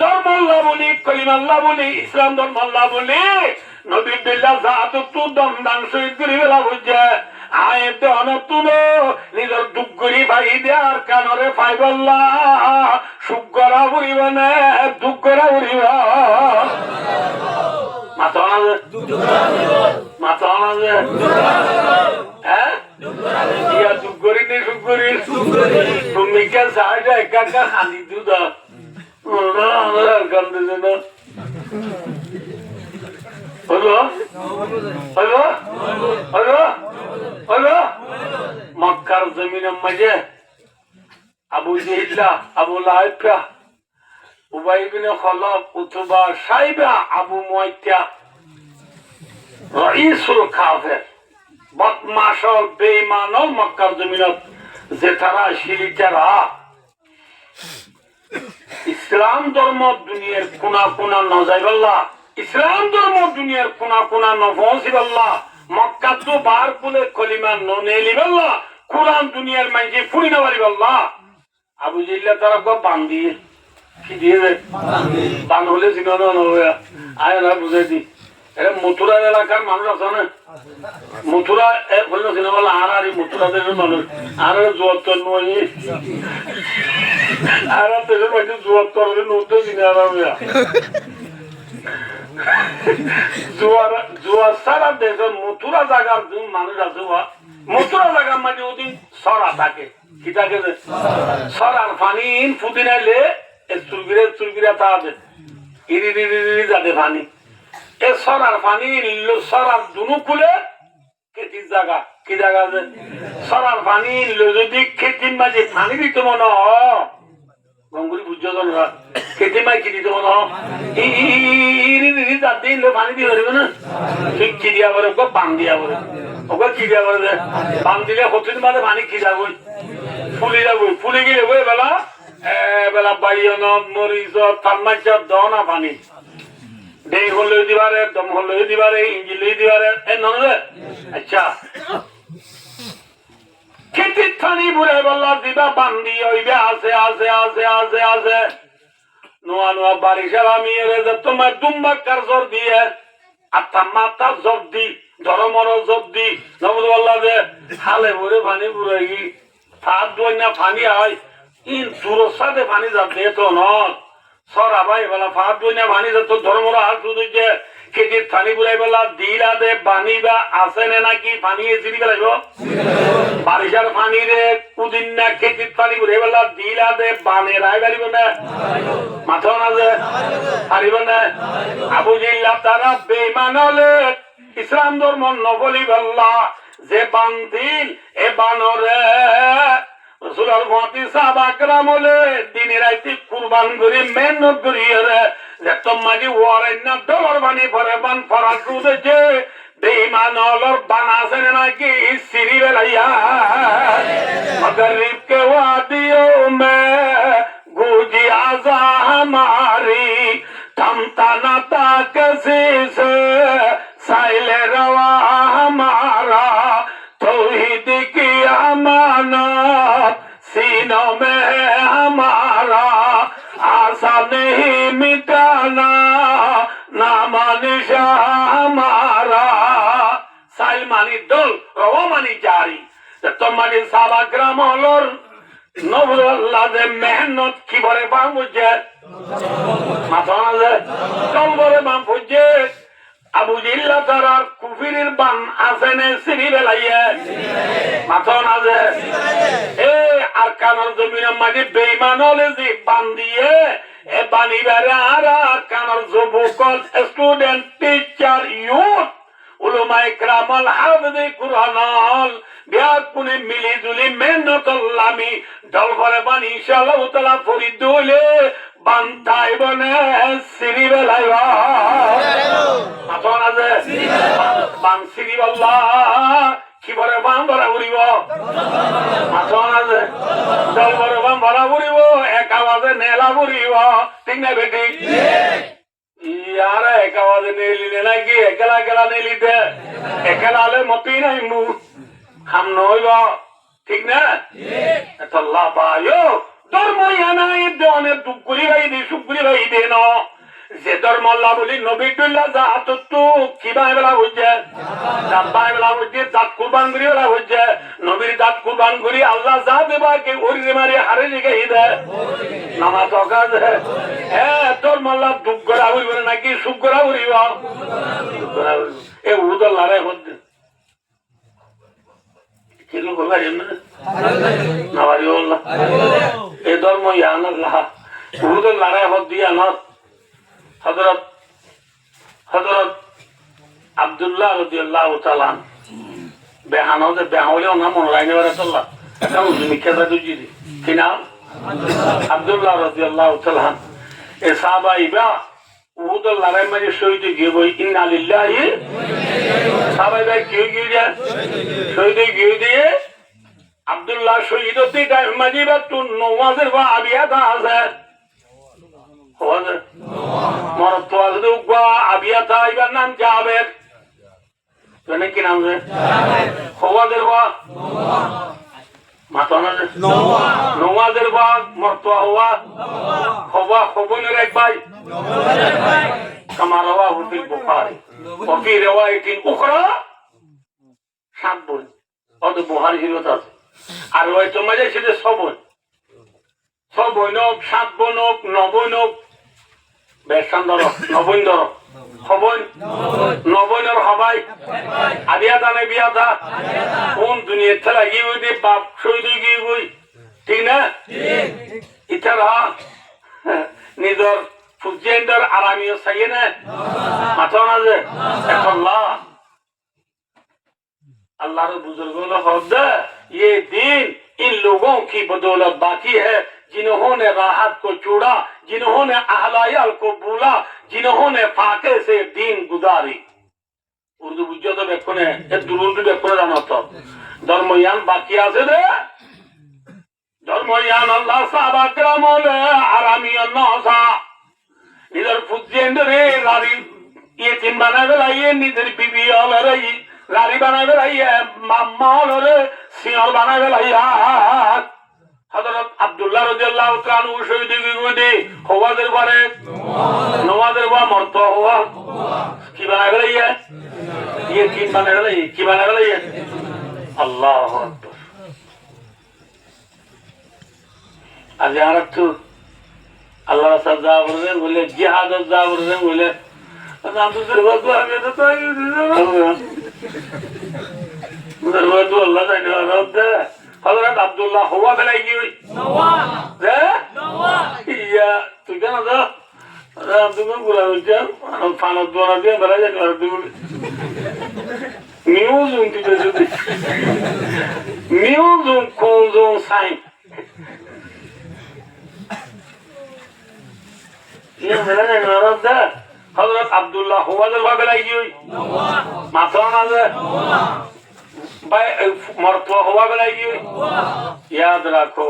ধর্ম আল্লাহ বলি কলিমাল্লাহ বলি ইসলাম ধর্ম আল্লাহ বলি নবীর দল্লা জাত তু দমদান শহীদ করে বেলা বুঝছে আয়তে অনতুন নিজের দুঃখ করি ভাই দেয়ার কানরে ফাইবল্লা সুখ করা পড়িব না দুঃখ করা পড়িব মাথা মাথা হ্যাঁ দুঃখ করি নি সুখ করি তুমি কে সাহায্য একা একা হানি দুধ কান্দে না হলো হলো হলো হলো মক্কার জমিনের মাঝে আবু জেহিল্লা আবু লাইফা উবাই বিন খলফ উতবা সাইবা আবু মুয়াইতা রাইসুল কাফের বদমাশল বেঈমানল মক্কার জমিনত যে তারা শিলিচারা ইসলাম ধর্ম দুনিয়ার কোনা কোনা ন যাইবাল্লাহ ইসলাম ধর্ম দুনিয়ার কোনা কোনা ন পৌঁছিবাল্লাহ মক্কা তো বার কুলে কলিমা নেলিবাল্লাহ কোরআন দুনিয়ার মাঝে ফুরি না পারিবাল্লাহ আবু জিল্লা তারা বান্ধি কি দিয়ে বান হলে চিনানো আয় না বুঝাই দি এটা মথুরা এলাকার মানুষ আছে না মথুরা বললো চিনাবলা আর মথুরা দেশের মানুষ আর জোয়াত্তর নয় আর দেশের মাঝে জোয়াত্তর নতুন চিনে সারা দেশের মথুরা জায়গার মানুষ আছে মথুরা জায়গার মানে ওদিন সরা থাকে কি থাকে সরার পানি ফুদিনাইলে চুলগিরা তাতে ইরি যাতে পানি এ সরার পানি সরার দুনু খুলে খেতির জায়গা কি জায়গা আছে সরার পানি যদি খেতির মাঝে পানি দিতে মনে গঙ্গুলি বুঝছো না খেতে মাই কি দিতে মনে পানি দিয়ে পারবে না ঠিক কি দিয়া করে ওকে বান দিয়া করে ওকে কি দিয়া করে বান দিলে কতদিন মাঝে পানি কি যাবো ফুলি যাবো ফুলি গেলে ওই বেলা বাইন মরিচ থার্মাইচ দাও না পানি ডেই হলেও দিবারে দম হলেও দিবারে ইঞ্জিন লই দিবারে আচ্ছা খেতির থানি বুড়ে বললা দিবা বান্দি হইবে আছে আছে আছে আছে আছে নোয়া নোয়া বারিশাল আমি তোমার দুম্বাক্কার জোর দিয়ে আত্মা মাতার জোর দি ধর্মর জোর দি নবদ বললা যে হালে ভরে পানি বুড়াই হাত ধোয় না পানি হয় ইন দূরের সাথে পানি যাবে তো নয় সরা ভাই বেলা ফাঁদ ধোয় না পানি যাত ধর্মর হাত শুধু যে খেতির থানি বুড়াই বেলা দিলা দে পানি বা আসে না নাকি পানি চিনি বেলাইব বারিশার পানি রে কুদিন না খেতির পানি বুড়াই বেলা দিলা দে বানে রায় পারিব না মাথা না যে পারিব না আবু জিল্লা তারা বেঈমান হলে ইসলাম ধর্ম নবলি বল্লা যে বান্দিল এ বানরে রসুলের মতি সাহাবা کرام হলে দিনে রাতে কুরবান করে মেহনত করি রে যে তোমাকে ওয়ারেন না ডলার বানি পরে বান ফরাজ রুদেছে বেঈমান অলর বানাছে নাকি সিরি বেলাইয়া मगरिब के वादियों में गूंजी आजा हमारी थमता न था किसी से साइल रवा हमारा तौहीद की अमानत सीनों में है हमारा आशा नहीं मिटाना नाम निशा हमारा साइल मानी डोल रवा मानी जारी তোমাকে সাবা গ্রাম হলর নবুল্লাদের মেহনত কি বলে বাম বুঝছে মাথা না কম বলে বাম বুঝছে আবু জিল্লা তারা কুফিরের বান আসেনে সিঁড়ি বেলাইয়ে মাথা না যে এ আর কানার জমিনের মাঝে বেইমান হলে যে বান দিয়ে এ বানি বেড়ে আর কানার যুবকল স্টুডেন্ট টিচার ইউথ উলমায়ে কেরামল হাফেজে কুরআনল বিয়াকুনে মিলি জুলি মেহনতল্লামি দল করে বানি ইনশাআল্লাহ তাআলা ফরিদ হইলে বান্তাই বনে সিরি বেলাইবা মাথা না যে বান সিরি আল্লাহ কি বলে বান বলা উড়িব মাথা না যে দল করে বান বলা উড়িব এক আওয়াজে নেলা উড়িব ঠিক না বেটি यार एक आवाज नहीं लीने ना कि अकेला अकेला नहीं लीते अकेला ले मपी नहीं मु हम नोइबा ठीक ना तो अल्लाह बायो धर्म याना ये दोने दुकुरी भाई दे सुकुरी भाई दे नो যে ধর্ম আল্লাহ বলি নবী দুল্লাহ যা তো কিবা বেলা হচ্ছে জাব্বা বেলা হচ্ছে দাঁত কুরবান করি বেলা হচ্ছে নবীর দাঁত কুরবান করি আল্লাহ যা দেবা কে ওরি মারি হারে দিকে হিদে নামাজ অকাজ হ্যাঁ তোর মাল্লা দুঃখ করা হইব নাকি সুখ করা হইব এ উদল লড়াই হচ্ছে কিলো বলা না নাবারি আল্লাহ এ ধর্ম ইয়ান আল্লাহ উদল লড়াই হদ দিয়া না হযরত আব্দুল্লাহ রাদিয়াল্লাহু তাআলা বেহানতে বেহাওলে না মন রাইনে বারে আল্লাহ কাম তুমি কেদা দুজি কি নাম আব্দুল্লাহ রাদিয়াল্লাহু তাআলা এ সাহাবা ইবা উহুদ লড়াই মাঝে শহীদ গিয়ে বই ইন্না লিল্লাহি সাহাবা ইবা গিয়ে শহীদ গিয়ে দিয়ে আব্দুল্লাহ শহীদ হতে টাইম মাঝে বা তু নওয়াজের বা আবিয়াত আছে মরত তো উগা আবিয়াতা ইবার নাম জাবেদ জানেন কি নাম রে হওয়াদের বা মাথা না নওয়াজের বা মরত হওয়া হওয়া খবনের এক ভাই কামা রাওয়াহু ফিল বুখারী ওয়া ফি রিওয়ায়াতিন উখরা সাত বোন ওদ বুখারী হিরত আছে আর ওই তো মাঝে সেটা সব বোন সাত বোন নবন বেশান্দর নবন্দর খবন নবনের হবাই আদিয়া দানে বিয়া দা কোন দুনিয়া থেকে লাগিয়ে ওই বাপ শহীদ গিয়ে গই ঠিক না ইতারা নিজের ফুজেন্ডার আরামিও চাইয়ে না মাথা না যে अल्लाह के बुजुर्गों ने खुदा ये दिन इन लोगों की बदौलत बाकी है जिन्होंने राहत को छोड़ा जिन्होंने अहलायाल को बोला जिन्होंने फाके से दीन गुजारी उर्दू बुझो तो बेकोने ये दुरुद बेकोने जाना तो धर्मयान बाकी आसे दे धर्मयान अल्लाह साहब अकरमोले आरामियन नौसा इधर फुजेंडरे रारी ये तीन बनावे लाइए निधर बीबी और रही लारी बनावे लाइए मामा और सिंह बनावे लाइए हज़रत अब्दुल्लाह रज़ियल्लाहु ताआला अन्हु शहीद हुए हवाদের বারে নওয়াজের বা মরতো হওয়া কি বানাবে লাইয়ে ये तीन बनावे लाइए কি বানাবে লাইয়ে আল্লাহু আকবার আজ আর তো আল্লাহ সাজা বলে জিহাদ যা বলে নাম তো দরবাজা আমি তো তাই দরবাজা আল্লাহ জানে রব হযরত আব্দুল্লাহ হওয়া বেলাই কি নওয়াজ ইয়া তুই কেন দা রাম তুমি পুরা হইছাম ফানত বনা দিয়ে বেলা যায় আর তুমি নিউজ উনতি বেজুতি নিউজ উন কোন সাইন ইয়ে মেলা যায় নরদ দে হযরত আব্দুল্লাহ হুয়াদের ভাবে লাগি ওই মাত্র না যে ভাই মরতো হওয়া বেলা কি ইয়াদ রাখো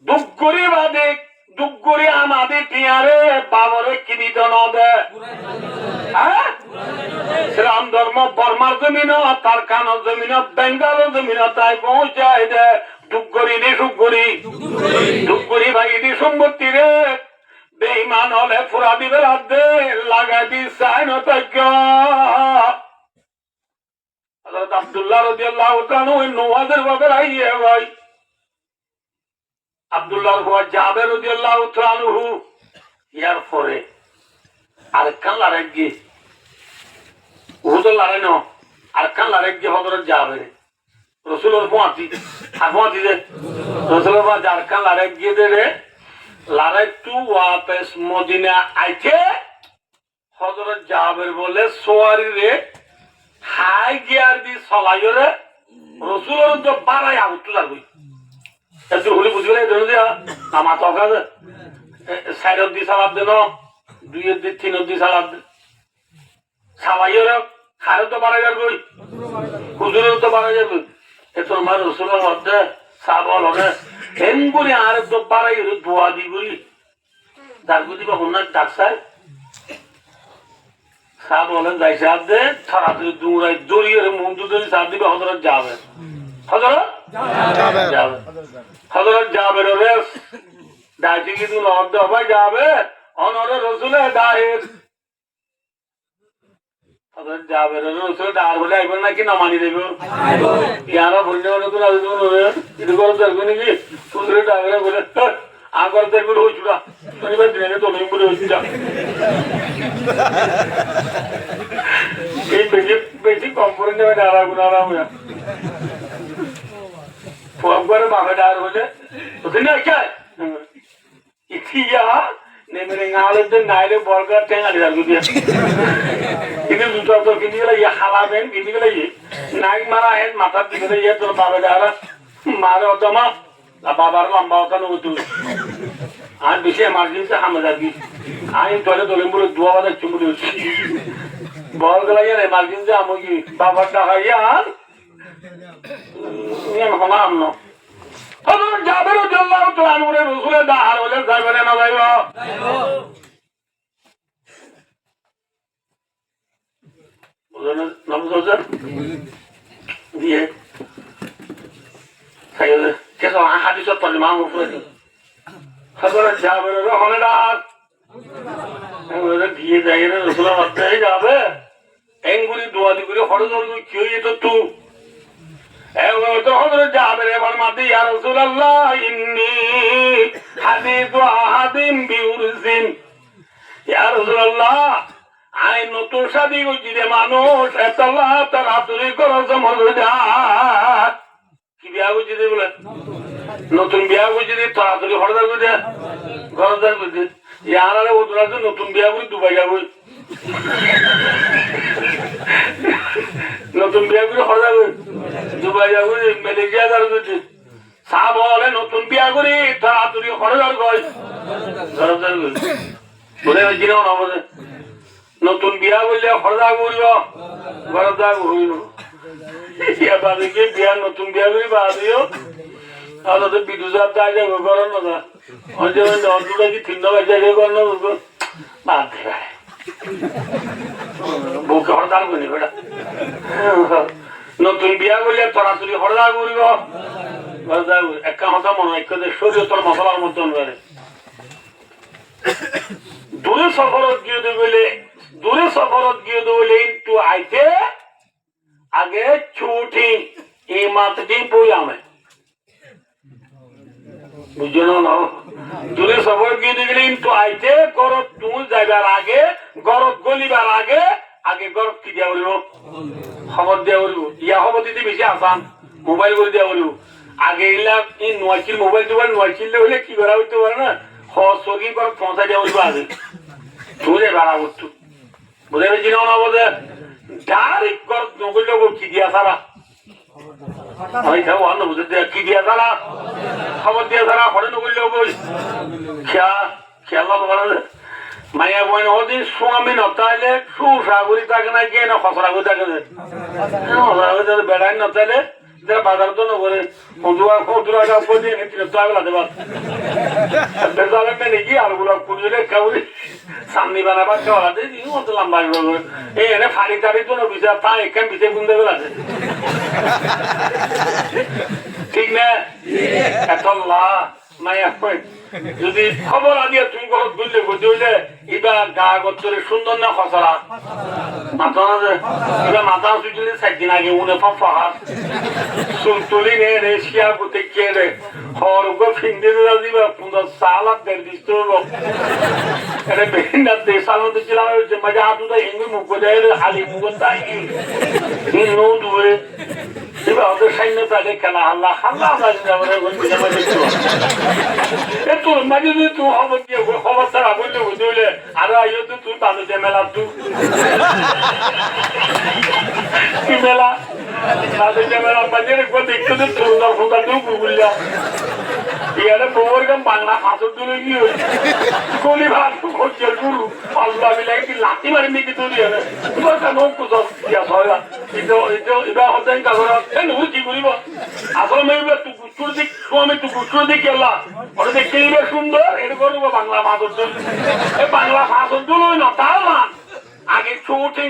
দুঃখরি বাদে দুঃখরি আমাদের টিয়ারে বাবরে কিনিত নদে হ্যাঁ ইসলাম ধর্ম বর্মার জমিন তারকানোর জমিন বেঙ্গালোর জমিন তাই পৌঁছায় দে দুঃখরি দি সুখরি দুঃখরি ভাই দি সম্পত্তি রে বেঈমান হলে ফুরা দিবে রাধে লাগাই দি চাই নতজ্ঞ হযরত আব্দুল্লাহ রাদিয়াল্লাহু তাআলা ওই নওয়াজের ভাবে আইয়ে ভাই আব্দুল্লাহর হুয়া জাবের রাদিয়াল্লাহু তাআলা ইয়ার পরে আর কান লড়াই গিয়ে হুজুর লড়াই না আর কান লড়াই গিয়ে হযরত জাবের রাসূলের পৌঁছি আর পৌঁছি যে রাসূলের পা যার কান লড়াই গিয়ে দে রে লড়াই টু ওয়াপস মদিনা আইছে হযরত জাবের বলে সোয়ারি রে হাই গিয়ার দি চলাইরে রসুলের তো বাড়াই আগুত লাগবে একটু হলে বুঝবে আমার তকা সাইডের দি সালাদ দেন দুইয়ের দি তিনের দি সালাদ দেন সালাইরে খারে তো বাড়াই যাবে হুজুরের তো বাড়াই যাবে এ তোমার রসুলের মধ্যে সাবল হবে হেঙ্গুলি আর তো বাড়াই ধোয়া দি বলি ডাকবো দিবা হন্যার ডাকসাই সাপ বলেন যাই সাপ দে তাড়াতাড়ি দৌড়াই দড়িয়ে মুখ দুধের সাপ দিবে হযরত যাবে হযরত যাবে হযরত যাবে রে দাইছি কিন্তু নর্দ ভাই যাবে অনরে রসুলের দায়ের হযরত যাবে রসুলের দাঁড় বলে আইবেন নাকি না মানি দেবে ইয়ারা বললে অনেক এটা করে দেখবে নাকি রসুলের দাঁড়ে বলে আগর দেখবে হয়েছিল শনিবার দিনে তো নেই বলে হয়েছিল এই বেশি বেশি কম করে নেবে ডারা গুণারা ফোন করে বাপে ডার বলে বুঝলি ইয়া নেমে গালের দিন নাইলে বর্গার টেঙালি রাখবো দিয়ে কিন্তু জুতা তো কিনে গেলে ইয়ে হালাবেন কিনে গেলে নাইক মারা হেন মাথার দিকে ইয়ে তোর বাপে ডারা মারে অতমা বাবার লম্বা হতা নতুন আর বেশি এমার্জেন্সি হামে যাবি আমি তলে তোলে বলে দুয়া বাজার চুমুলি হচ্ছি বল গেলা ইয়ার এমার্জেন্সি আমি কি বাবার টাকা ইয়ার হলাম না যাবে রাদিয়াল্লাহু তাআলা আনহু রাসূলের দাহার হলে যাইবে না যাইব বুঝলেন নবুঝা দিয়ে সাইলে কেসো হাদিসত তরজমা মুফরদ হযরত জাবের রহমে ডাক ওরে দিয়ে যায় রে রাসূলের মধ্যে যাবে এঙ্গুলি দোয়া দি করে হড় ধরে কি হই তো তু এও তো হযরত জাবের এবার মাদি ইয়া রাসূলুল্লাহ ইন্নী হাদিসু আহাদিম বিউরজিন ইয়া রাসূলুল্লাহ আই নতুন শাদী হইছি রে মানুষ আল্লাহ তাআলা তুই করো সমঝদা কি বিয়া হইছি রে বলে নতুন বিয়া হইছি রে তাড়াতাড়ি হড়দার করে দে ঘরদার করে দে ইয়ারারে ওদরা তো নতুন বিয়া করে দুবাই যাবো নতুন বিয়া করে হড়দার করে দুবাই যাবো মালয়েশিয়া যাবো সাহ বলে নতুন বিয়া করি তাড়াতাড়ি হড়দার কয় ঘরদার করে বলে জিরো না বলে নতুন বিয়া করলে হড়দা করিব ঘরদা করিব বিয়া নতুন বিয়া করি বাদিও তাহলে বিদুজার তাই যাবো করার না অন্তটা কি তিন বাজে কর না বাদ বুকে হরদার করি বেটা নতুন বিয়া করলে তড়াতড়ি হরদা করিব হরদা একটা কথা মনে হয় শরীর তোর মশলার মতন করে দূরে সফরত গিয়ে দেবে দূরে সফরত গিয়ে দেবে একটু আইতে আগে ছুটি এই মাতটি বই আমি বুঝলো না দূরে সফর গিয়ে দেবে একটু আইতে গরব তুমি যাইবার আগে গরব গলিবার আগে আগে গরব কি দেওয়া বলিব খবর দেওয়া বলিব ইয়া খবর দিতে বেশি আসান মোবাইল করে দেওয়া বলিব আগে এলাম এই নয়চিল মোবাইল টোবাইল নয়চিল হলে কি করা হইতে পারে না সরকি করে পৌঁছাই দেওয়া বলিব আগে তুলে বেড়া করতো বুঝে পেয়েছি না বোধে ডাইরেক্ট কর নগরীয় কি দিয়া সারা হয়তো অন্য বুঝে কি দিয়া যারা খবর দিয়া যারা হরে নগরলেও বই খেয়াল মাইয়া বইন হদিন স্বামী নতাইলে সুসাগরি থাকে না গিয়ে না খসরা করে থাকে বেড়াই নতাইলে বাজার তো নগরে নাকি আর গুলো পুজোরে কাউরি সামনি বানাবার খাওয়া লম্বা এই এনে ফাড়ি টাড়ি তো বিচার তা এখান বিচার গুন দেবে আছে ঠিক না এত মাইয়া যদি খবর আদিয়া তুমি বহুত বুঝলে বুঝতে হইলে এবার গা গত্তরে সুন্দর না খসরা মাথা এবার মাথা সুচলে 4 দিন আগে উনে ফাহার সুলতুলি নে রে শিয়া গুতে কে রে হরগো ফিন্দে দিবা পুন্দর সালা দের দিস্তো এরে বেহিনা দে সালো দিছিলাম যে মজা আতুদা হিঙ্গি মুখ দেয় আলি মুখ তাই নি নো দুরে এবার ওদের সাইনে তালে কেনা আল্লাহ আল্লাহ আমরা বন্ধু আমাদের তোর মাঝে যদি তুই খবর দিয়ে খবর ছাড়া বললে বুঝতে হইলে আরো আইও তো তুই তাদের যে মেলা তুই কি মেলা তাদের যে মেলা বাজে দেখতে তো সুন্দর সুন্দর তুই বুঝলা ইয়ারে বউর গান বাংলা হাসর তুলে কি হয়েছে গলি ভাত করছে গুরু আল্লাহ মিলাই কি লাঠি মারি নিকি তুই তোমার কেন কুসব দিয়া হয় এবার হতেন কাগর কি করিব আসলে মেয়ে তুই গুষ্টুর দিক আমি তুই গুষ্টুর দিক গেলা ওটা দেখতে নিবে সুন্দর এটা করবো বাংলা মাদর এই বাংলা হাসর তুল না তার মান আগে শুটিং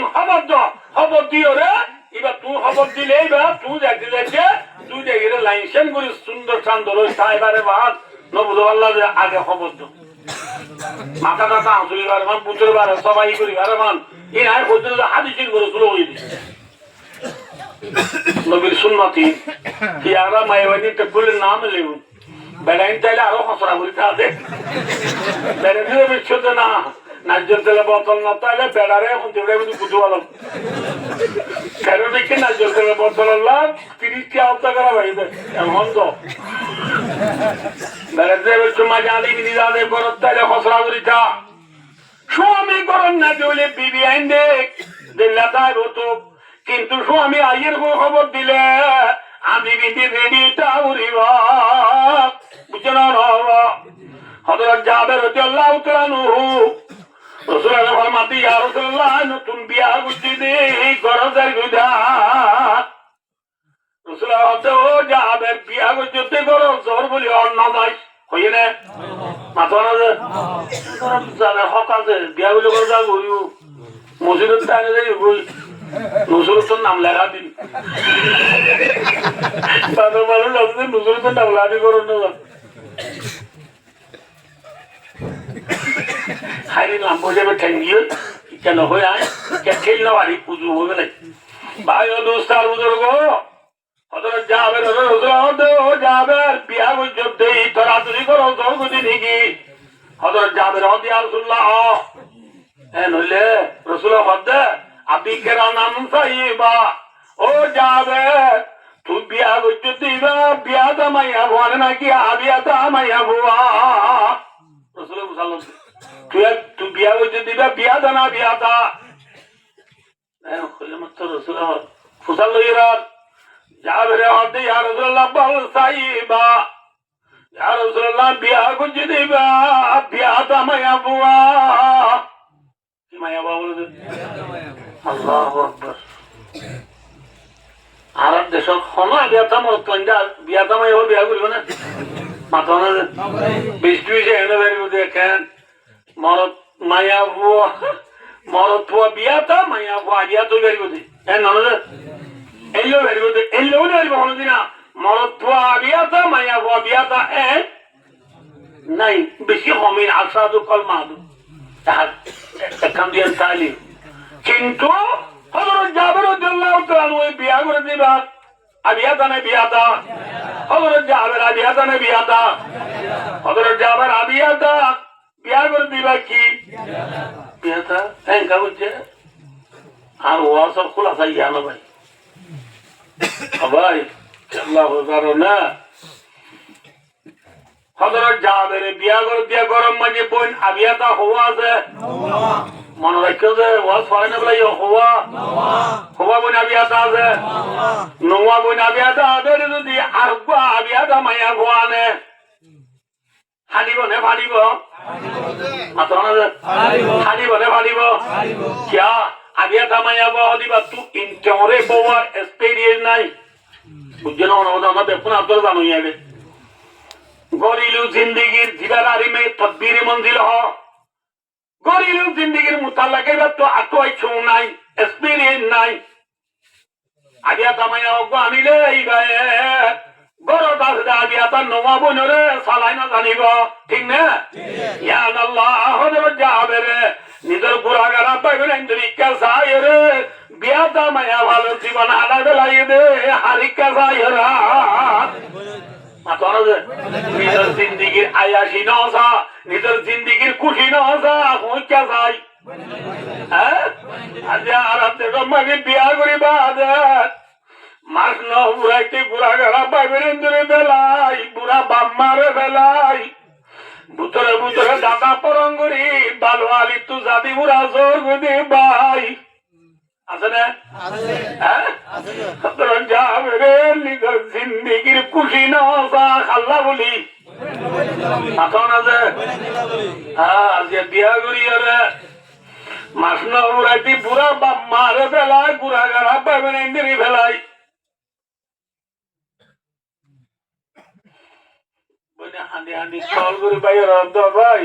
খবর দিও রে এবার তুই খবর দিলে এবার তুই দেখতে দেখছে তুই দেখে লাইসেন্স করি সুন্দর শান্তর ওই সাহেবারে বাদ নবুধ আল্লাহ আগে খবর দো মাথা টাথা আঁচুরি বার মান পুতুর বার সবাই করি বার মান এই আয় পর্যন্ত হাদিসির করে শুরু হয়ে দিচ্ছে নবীর সুন্নতি কি আরা মাইবানি টেকুলের নাম লেব বেড়াইন চাইলে আরো খসড়া বলিতে আছে বেড়ে দিলে বিশ্বতে না নার্জেল তেলে বোতল না তাইলে বেড়ারে এখন দেবড়ে কিন্তু বুঝু ভালো কেন দেখি নার্জেল তেলে বোতল 30টি আওতা করা ভাই এখন তো বেড়ে দেবে সময় জানি বিধি জানে করত তাইলে খসড়া বলিতা স্বামী করেন না দিলে বিবি আইন দেখ দিল্লা তাই হতো কিন্তু স্বামী আইয়ের খবর দিলে আমি বিধি রেডিটা উড়িব বুঝছে না হযরত জাবের রাদিয়াল্লাহু তাআলা নহু রাসূলুল্লাহ ফরমাতি ইয়া রাসূলুল্লাহ নতুন বিয়া করছি দে গরজের গুদা রাসূলুল্লাহ তো জাবের বিয়া করতে গরজ জোর বলি অন্য যাই হইয়ে না মাথা না জাবের হক আছে বিয়া বলে গরজা গরিও মসজিদের টানে যাই বই নজরুলের নাম লেখা দিন তাদের মানুষ আছে নজরুলের নাম লাভি করুন না হাইরি নাম বোঝাবে ঠেঙ্গিয়ে কেন হয়ে আয় খেল না বাড়ি পুজো হবে না ভাই ও দোস্তার বুজুর্গ হযরত জাবের জাবের বিয়া করতে তরাতুরি করো জলগুদি নাকি হযরত জাবের রাদিয়াল্লাহু এ নইলে রাসূলুল্লাহ হদে আপনি কেরা নাম সাইবা ও যাবে তুই বিয়া করতে দিবা বিয়া দামাইয়া ভরে নাকি আবিয়া দামাইয়া ভুয়া রাসূলুল্লাহ সাল্লাল্লাহু তুই বিয়া করতে দিবা বিয়া দানা বিয়া দা কইলে মাত্র রাসূলুল্লাহ ফুসাল লইরা যাবে হদে ইয়া রাসূলুল্লাহ বল সাইবা ইয়া রাসূলুল্লাহ বিয়া করতে দিবা বিয়া দামাইয়া ভুয়া কি মাইয়া বাবু আল্লাহু আকবার আরব দেশৰ খনো বিয়াটা মত কইন্দা বিয়াটা মাই হল বিয়া করিব না মাথা না বিষ্ণুই যে এনে বেরিব দেখেন মরত মায়া বুয়া মরত বুয়া বিয়াটা মায়া বুয়া বিয়াটো বেরিব দে এ নলে এলো বেরিব দে এলো বেরিব হল দিনা মরত বুয়া বিয়াটা মায়া বুয়া বিয়াটা এ নাই বেশি কমিন আসাদু কলমাদু তাহার একখান দিয়ে তালিম কিন্তু হযরত জাবের রাদিয়াল্লাহু তাআলা ওই বিয়া করে দিবা আবিয়াতা না বিয়াতা হযরত জাবের আবিয়াতা না বিয়াতা হযরত জাবের আবিয়াতা বিয়া করে দিবা কি বিয়াতা এঙ্কা বুঝছে আর ওয়াসর খুলাসা ইয়ানো ভাই ভাই আল্লাহু আকবার না হযরত জাবের বিয়া করে দিয়া গরম মাঝে বোন আবিয়াতা হওয়া আছে মনে রাখো যে ওয়াজ পড়ে না বলে হওয়া হওয়া বইনা বিয়াটা আছে নোয়া বইনা বিয়াটা আছে যদি আর বিয়াটা মাইয়া গোয়ানে হানিব নে ফানিব মাত্র হানিব নে ফানিব কিয়া আবিয়াটা মাইয়া বাহ দিবা তু ইনটরে পাওয়ার এক্সপেরিয়েন্স নাই বুঝছেন না বেপুন আব্দুল জানো ইয়াবে গরিলু জিন্দেগির জিবারারি মে তদবির মঞ্জিল হ গরিলু জিন্দেগির মুতাল্লাকে তো আতোই ছু নাই এক্সপেরিয়েন্স নাই আবিয়াটা মাইয়া গো আনিলে ইবায়ে বড় দাস আবিয়াটা নোয়া বনরে সালাই না জানিব ঠিক না ইয়া আল্লাহ হযরত জাবের নিজের গুরাগারা পাইবেন ইন্দ্রিকা সায়রে বিয়াটা মাইয়া ভালো জীবন হারাবে লাগিয়ে দে হারিকা সায়রা মাতনা যে নিজের জিন্দেগির আয়াসি নসা নিজের জিন্দেগির খুশি নসা হইকা যাই হ্যাঁ আজ আর আপনি মাগে বিয়া করিবা মাস ন বুড়াইতে গুরাগারা পাইবেন ইন্দ্রি বেলাই বুড়া বাম্মারে বেলাই ভুতরে ভুতরে দাদা পরঙ্গরি বালওয়ালি তু জাদি বুড়া জোর গুদি ভাই আছে না হ্যাঁ যাবে রে নিজের জিন্দিগির খুশি নসা খাল্লা বলি আছে না যে হ্যাঁ যে বিয়া করি রে মাস ন বুড়াইতে বুড়া বাম্মারে বেলাই গুরাগারা পাইবেন ইন্দ্রি বেলাই হান্দি হান্দি চল করে বাইর ভাই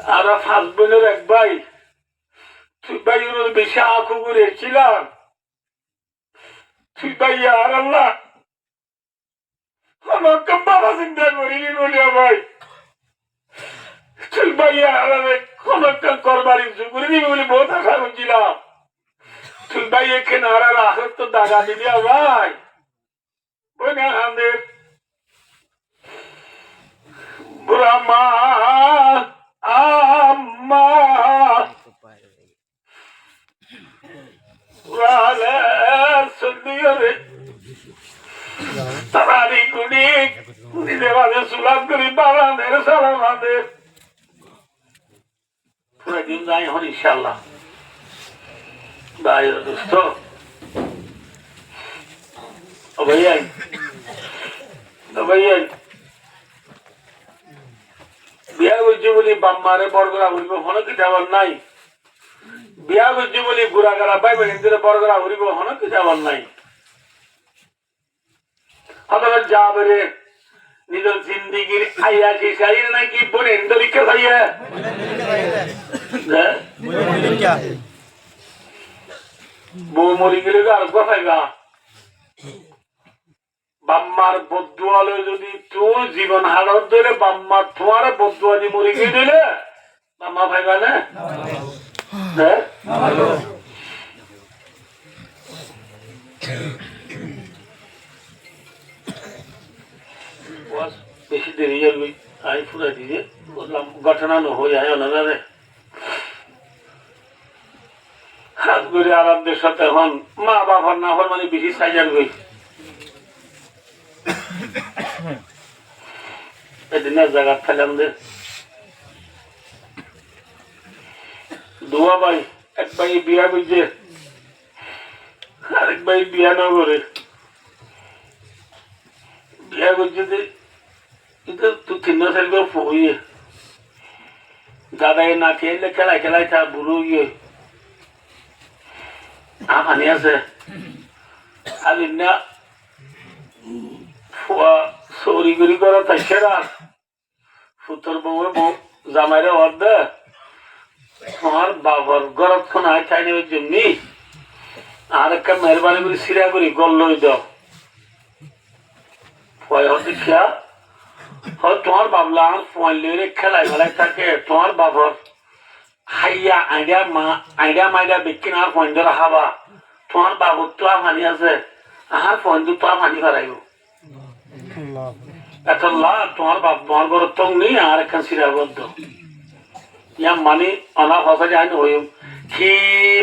আর ফাঁস বোনের এক ভাই তুই ভাই বেশি আঁকু করে এসেছিলাম তুই ভাই আর আল্লাহ আমাকে বাবা চিন্তা করিনি বলিয়া ভাই তুই ভাই আর ক্ষমতা করবার ইচ্ছু করিনি বলে বহুত আশা করছিলাম তুই ভাই এখানে আর আখের তো দাগা দিলিয়া ভাই Brahma Amma Rale Sundiyare Tarari Kudik Nidevade Sulam Kuri Balander Salamander Pura din jai hon inshallah Bhai dosto भैया বিয়া করছি বলি বাম্মারে বরগরা হরিব হন কিছু আবার নাই বিয়া করছি বলি গুড়াগারা পাইবে নিজের বরগরা হরিব হন কিছু আবার নাই অথবা যাবে রে নিজের জিন্দিগির আইয়া কি চাই নাকি বোনে ইন্দরিকা চাইয়ে বউ মরি গেলে আর কোথায় গা বাম্মার বদুয়ালে যদি তোর জীবন হারার ধরে বাম্মার তোমার বদুয়া দিয়ে মরে গিয়ে দিলে বাম্মা ভাইবা না বেশি দেরি যাবে আমি ফুরা দিয়ে বললাম ঘটনা হয়ে যায় ওনারা হাত করে আরামদের সাথে এখন মা বাবার না হওয়ার মানে বেশি সাইজার হই এদিনের জায়গা ফেলাম দে দোয়া ভাই এক ভাই বিয়া করছে আরেক ভাই বিয়া না করে বিয়া করছে তুই তিন সাল ফুয়ে দাদাই না খেলে খেলায় খেলায় তা বুড়ো গিয়ে আনি আছে আলি না চৌরি গুড়ি করা থাকছে না ফুতর বউ জামাইরে অর্ধে তোমার বাবার গরত খন আয় খাই নেবে জমি আর একটা মেহরবানি করে সিরা করি গল লই দাও দেখিয়া তোমার বাবলা আমার ফোন লিয়ে খেলায় খেলায় থাকে তোমার বাবার হাইয়া আইডিয়া মাইডা বেকিন আর ফোন ধরা খাবা তোমার বাবুর তো হানি আছে আহার ফোন তো হানি ফেরাইব তোমার বাপ তোমার ঘর তো নেই আর একখান সিরা বদ্ধ ইয়া মানে অনাথ হসা যায় হই কি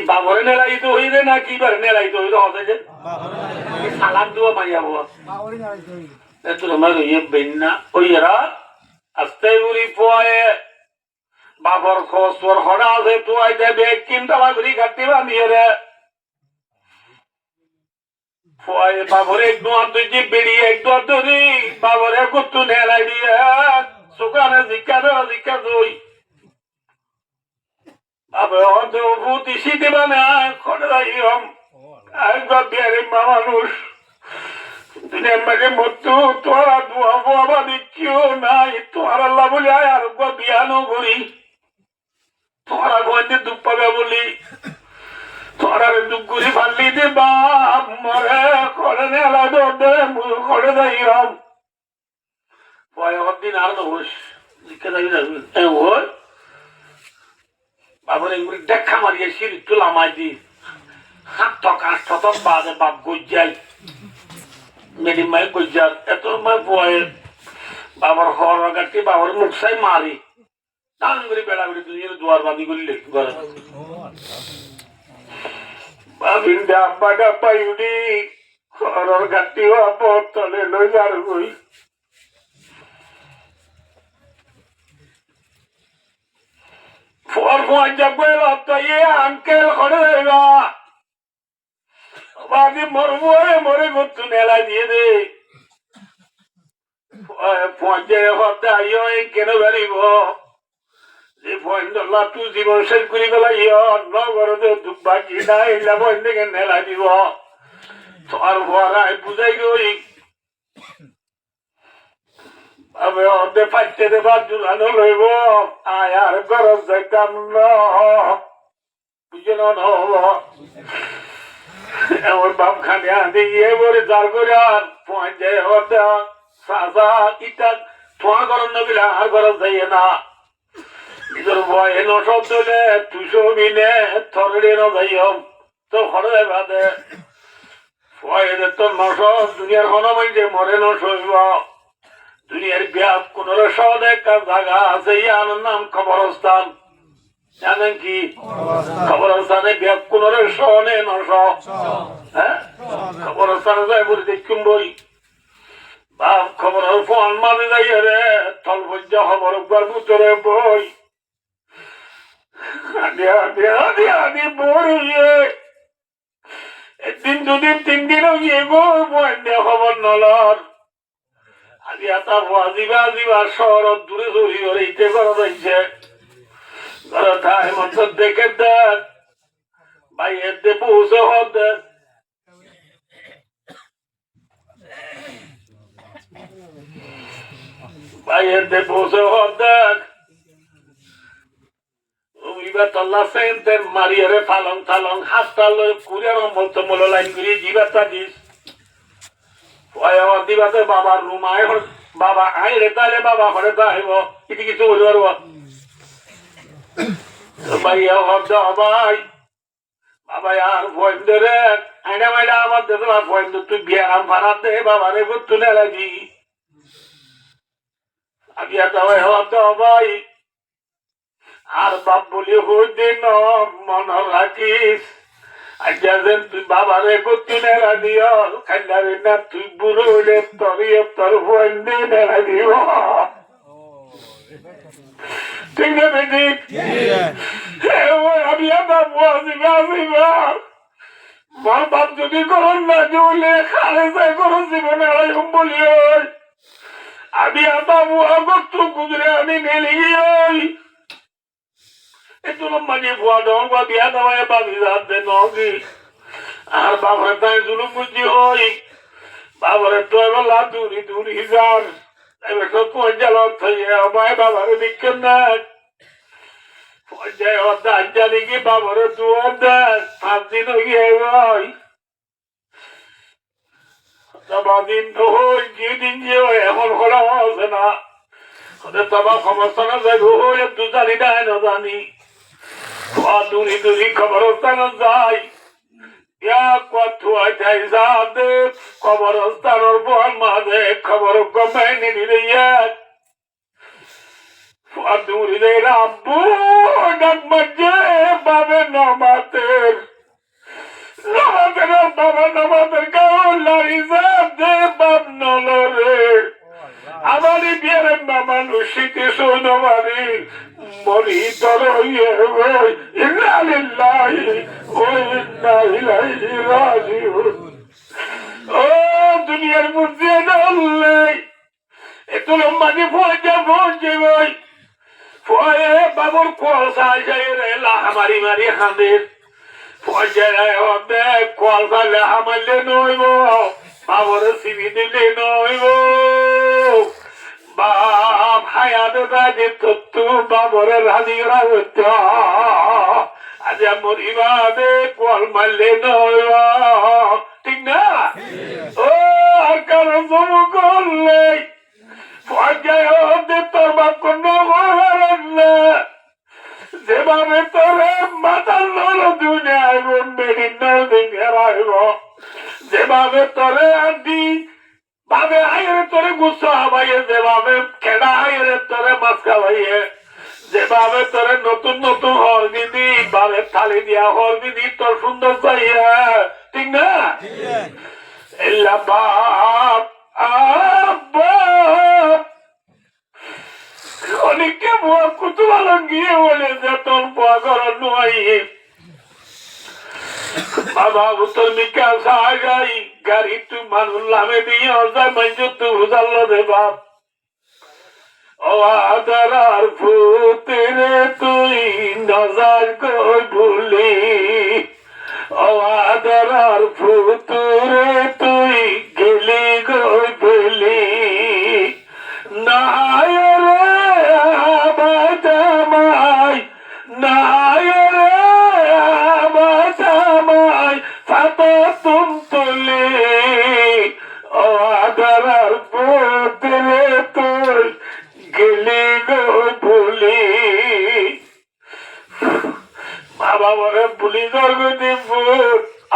বাবরে নেলাইত হইবে না কি বারে নেলাইত হইলে হসে যে সালাদ দেওয়া মাইয়া বাবা তোমার ইয়ে বেন্না ওই এরা আস্তে উড়ি পোয়ে বাবর খোঁজ তোর হরা আছে তুই দেবে কিন্তু বাবরি কাটতে বানিয়ে রে বাবরে একটু আন্তর্জি বেরিয়ে একটু আন্তরি বাবরে কুত্তু নেলাই দিয়ে সুখানে জিজ্ঞা দেওয়া জিজ্ঞা দুই বাবরে হয়তো ভূতি শীতে বানা করে যাইম একবার বিয়ারে মানুষ দুনিয়ার মাঝে মৃত্যু তোরা দুয়াবো আবার কেউ নাই তোমার আল্লাহ বলে আর বিয়ানো করি তোরা গঞ্জে দুঃখ পাবে বলি তোরা দুঃখ করি ফাল্লি দে বাপ মরে করে নেলা দে করে যাইম দিন আর দোষ জিজ্ঞা যাবি ওই বাবার এগুলি দেখা মারিয়ে সিঁড়ি তুলা মাই দি হাত ঠক আট ঠক বাদে বাপ গজ্জাই মেরি মাই গজ্জার এত মাই বয়ে বাবার হর গাটি বাবার মুখ সাই মারি টান করে বেড়া করে দুনিয়ার দুয়ার বাদি করলে ঘরে বাবিন ডাব্বা ডাব্বা ইউনি হর গাটি আপর তলে লই যার গই ফোর ফোর জগবে লত ইয়ে আঙ্কেল করে দেবা বাদি মরবো মরে গত্তু নেলা দিয়ে দে পঞ্চে হতে আইও কেন বেরিব যে পয়েন্টলা তু জীবন শেষ করি গেলা ইয় নগরতে দুঃবাকি না এলা পয়েন্ট থেকে নেলা দিব আর ভরাই বুঝাই গই আমি অর্ধে পাইতে দেবার জুলানো লইব আয়ার গরম যাইতাম না বুঝে নহব এমন বাপ খানে আনতে গিয়ে বলে যার করে আর পঞ্চায়েত হতে সাজা ইটা তোমার গরম নবিলে আর গরম যাইয়ে না নিজের ভয়ে নসব চলে তুষো মিনে থরড়ে ন যাইম তো ঘরে বাদে ভয়ে তোর নসব দুনিয়ার হনমাইতে মরে নসইব দুনিয়ার ব্যাপ কোন সদ একটা জায়গা আছে ইয়ার নাম কবরস্থান জানেন কি কবরস্থানে ব্যাপ কোন সনে নস হ্যাঁ কবরস্থানে যাই বলে দেখুন বই বাপ খবরের ফোন মাঝে যাই রে থল ভজ্জা খবর ভিতরে বই আদি বইয়ে একদিন দুদিন তিন দিনও গিয়ে বই বই খবর নলর আজি এটা আজিবা আজিবা শহরত দূরে চুরি করে ইতে করা যাইছে ঘরে ঠাই মঞ্চ দেখে দেখ ভাই এতে পৌঁছে হত দেখ ভাই এতে পৌঁছে হত দেখ এবার তল্লা সেন্টের মারিয়ারে ফালং থালং হাতটা লই কুড়িয়ার মতো মূল লাইন করে জিবাটা দিস দিবাতে বাবার রুম আয় বাবা আয় রে তাহলে বাবা ঘরে তাইব এটি কিছু বলি পারব ভাইয়া ভাই বাবা আর ফোন ধরে আইনা মাইনা আমার দেবে ফোন তুই বিয়ারাম ভাড়া দে বাবা রে তুলে লাগি আমি ভাই আর বাপ বলি হই দিন মন রাখিস আজেন তুই বাবারে তুলে দিও খাইলারে না তুই বুড়ো হইলে তোর ফোন দিয়ে দিব ঠিক না বেটি আমি মা বাপ যদি করন না জুলে খালে যাই করো জীবনে বলি আমি বাবু আগত গুজরে আমি মেলে গিয়ে এতো মানে ভুয়া ডং বা বিয়া দেওয়ায় বাবি যাতে নগি আর বাবার তাই জুলুম বুঝি হই বাবারে তো এবার দূরি দূরি যান এবার তো পঞ্চালত হয়ে আমায় বাবারে বিক্ষণ দেখ পঞ্চায়েত জানি কি বাবারে দুয়ার দেখ 5 দিন হয়ে ভাই দিন তো হই যেদিন যে এখন করা আছে না তোমার সমস্যা না যাই হই একটু জানি না জানি দূরি দূরি খবরস্থান যাই খবরস্থানের বল মাঝে খবর কমাই নিলে দূরি দে রাব্বু মধ্যে বাবে নমাতের বাবা নমাতের গাও লারি দে বাপ নলরে আমারই বিয়ারের নামান শীতে সৈনবারি মরি ভিতর হইয়ে ইন্না লিল্লাহি ওয়া ইন্না ইলাইহি রাজিউন। ও দুনিয়ার মধ্যে নাই এত লম্বা যে পৌঁছে গই ফয়ে বাবুর কলসা যায় রে লাহামারি মারি হামের পর্যায়ে হবে কলসা লাহামারলে নইব বাবুর সিবি দিলে নইব বাপ হায়াতে বাজে তত্তু বাবরে রাজি রাজত্ব আজ মরিবাদে কল মারলে নইব ঠিক না? ও আর কারণ জমু করলে পর্যায়ে হবে তোর বাপ কোনো না যেভাবে তোরে মাতাল নল দুনিয়ায় মেডিন নল যেভাবে তোরে আদি ভাবে আইরে তোরে গুসা হবাইয়ে যেভাবে খেড়া আইরে তোরে মাছ খাওয়াইয়ে যেভাবে তোরে নতুন নতুন হরগিদি ভাবে থালি দিয়া হরগিদি তোর সুন্দর চাইয়া ঠিক না? এল্লা বাপ অনেককে কুতুবাল গিয়ে বলে যে তোর পাগল নয় বাবা তোর মিকা সাহাই গাড়ি তুই মানুষ লামে দিয়ে অজায় মাইজ তুই বুঝাল রে বাপ ও আদার ফুতরে তুই নজার কই ভুলি ও আদার ফুতরে তুই গেলি গই ভুলি না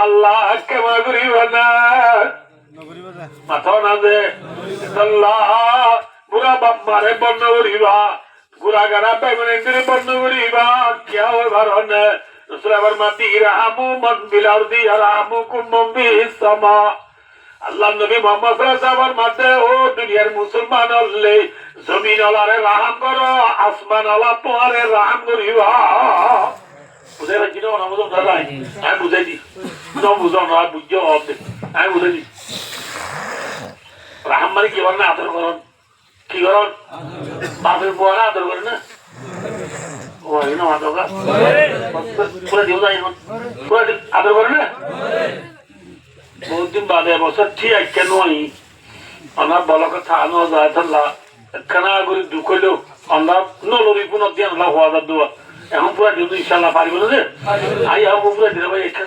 আল্লাহ কেমা করিব না মাথা না দে বুড়া বাম্মারে বন্ধ করিবা গুড়া গাড়া বেগুনে বন্ধ করিবা কে ভারণ আবার মাটি রাহামু মন বিলার দিয়া রাহামু কুম্বি সমা আল্লাহ নবী মোহাম্মদ সাল্লাল্লাহু মাঠে ও দুনিয়ার মুসলমান হলে জমিন আলারে রাহাম করো আসমান আলা তোমারে রাহাম করিবা বুঝাই পাচ্ছি না বুঝো দাদা আমি বুঝাই দি বুঝো না বুঝছো আমি বুঝাই দি রাহাম মানে কি না আদর করন কি করন বাপের পোয়ারা আদর করে না আদর করে না বহুত দিন বাদে বছর ঠিক আছে নয় আমার বল কথা আনো যায় থাকলা খানা করে দুঃখ হইলেও আমরা নলরি পুনর দিয়ে আনলা হওয়া যার দেওয়া এখন পুরা দিন ইনশাল্লাহ পারিব না যে আই আবু পুরা দিলে ভাই একটা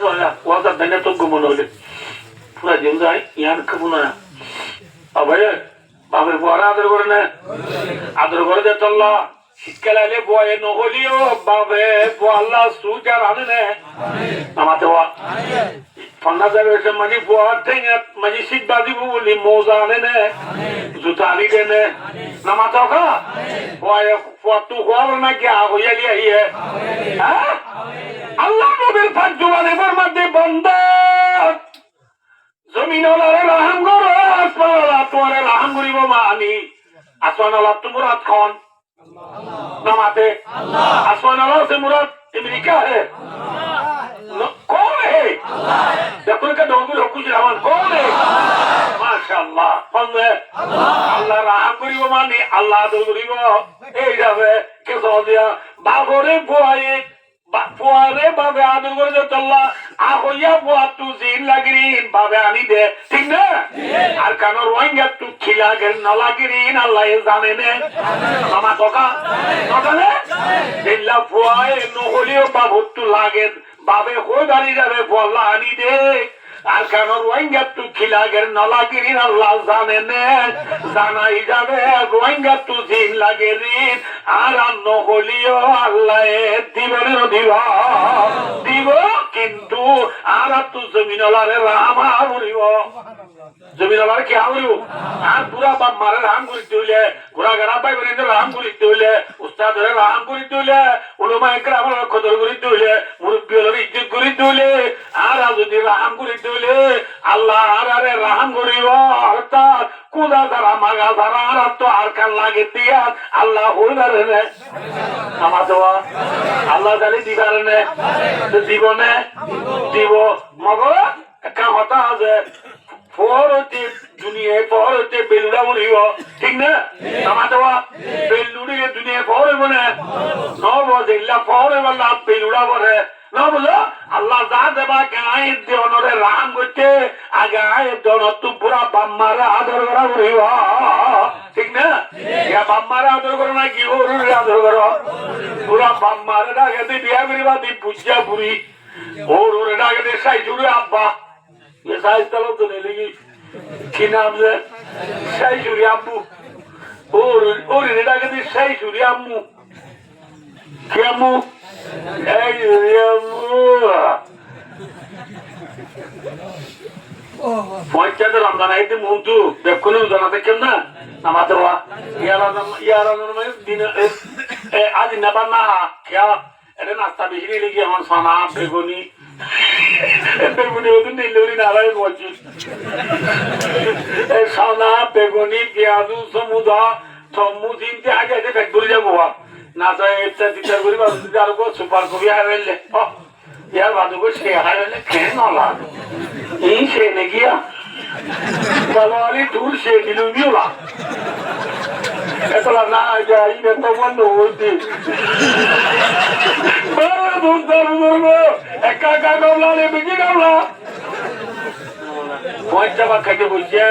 হওয়া যার দেয় না তো মনে হলে পুরা দিন যায় ইয়ার খাবো না ভাই বাপের বড় আদর করে না আদর করে দে তল্লা শীতকাল আলে বয়ে নহলিও বাবে আল্লাহ সুজার আনে না নামাতে হওয়া ঠান্ডা যাবে মানে বয়ার ঠেঙে মানে শীত বাজিব বলি মৌজা আনে না জুতা আনি দে নে নামাতে খা বয়ে তু হওয়ার নাকি হইয়ালি আইয়ে হ্যাঁ আল্লাহ নবীর ফাঁক জোয়ানের মধ্যে বন্ধ জমিন রাহাম করো আসমান তোমার রাহাম করিব মানি আসমান তো মুরাদ খন নামাতে আসমান से मुराद अमेरिका है कौन है देखो का डोंगुर कुछ रहमान कौन है माशाअल्लाह कौन है अल्लाह राहम करिब माने अल्लाह आदर करिब এই যাবে কে সদিয়া বাবরে বুয়ায়ে ফুয়ারে বাবে আদর করে দে তল্লা আহইয়া বুয়া তু জিন লাগিরিন বাবে আনি দে ঠিক না আর কানো রোহিঙ্গা তু খিলা গেল না লাগিরিন আল্লাহ জানে নে মামা তোকা তোকালে দিল্লা ফুয়ায়ে নহলিও বাবু তু লাগে বাবে হই দাঁড়িয়ে যাবে বল্লা আনি দে আর কানো রোহিঙ্গা তু খিলা গেল না লাগিরিন আল্লাহ জানে নে জানাই যাবে রোহিঙ্গা তু জিন লাগিরিন আর নহলিও আল্লাহ দিবেন দিব কিন্তু আর তু জমিনলারে রাম হারিব জমিনলারে কি হারিব আর পুরা বাপ মারে রাম করিতে হইলে ঘোড়া গাড়া পাই বেরিয়ে রাম করিতে হইলে উস্তাদরে রাম করিতে হইলে উলমা একরামের কদর করিতে হইলে মুরব্বী হলের ইজ্জত করিতে হইলে আর যদি রাম করিতে হইলে আল্লাহ আর আরে রাম করিব অর্থাৎ কুদা ধারা মাগা ধারা আর তো আর কান লাগে দিয়া আল্লাহ হইলারে রে নামাজ আল্লাহ জানি দিবার নে দিব নে দিব মগ একটা কথা আছে ফর হচ্ছে দুনিয়ায় ফর হচ্ছে বেলুড়া বলিব ঠিক না আমার দেওয়া বেলুড়িয়ে দুনিয়ায় ফর হইব না নব যেগুলা ফর হইবার না বেলুড়া বলে না বুঝো আল্লাহ যা দেবা গায়ের দেওয়ারে রাম করছে আর গায়ের দেওয়ার তো পুরা বাম্মারে আদর করা বলিব ঠিক না বাম্মারে আদর করো না কি ওর আদর করো পুরা বাম্মারে ডাকে বিয়া করিবা দি পূজা পুরি ওর ডাকে সাই জুড়ে আব্বা সাইজ তালো তো নেই কি নাম যে সাই জুড়ে আব্বু ওর ডাকে দি সাই জুড়ে আম্মু কি আম্মু এই আম্মু পঞ্চায়েত রমজান আইতে মন্তু দেখুন জানাতে কেন না নামাতে হওয়া ইয়ার দিন আজ নেবার না খেয়া এটা নাস্তা বেশি নিয়ে গিয়ে আমার সোনা বেগুনি বেগুনি ওদের নিলে নারায় বলছি সোনা বেগুনি পেঁয়াজু সমুদা থম্মু চিনতে আগে এসে ফ্যাক্টরি যাবো না চাই ইচ্ছা চিন্তা করি আর সুপার কবি হারাইলে ইয়ার বাদু সে হারাইলে খেয়ে নলা এই সে নেকিয়া ভালো আলি দূর সে দিলুমিও না এতলা না যাই এত বন্ধ হইতে একা একা গামলা রে বেশি গামলা পঞ্চাবা খাইতে বসছে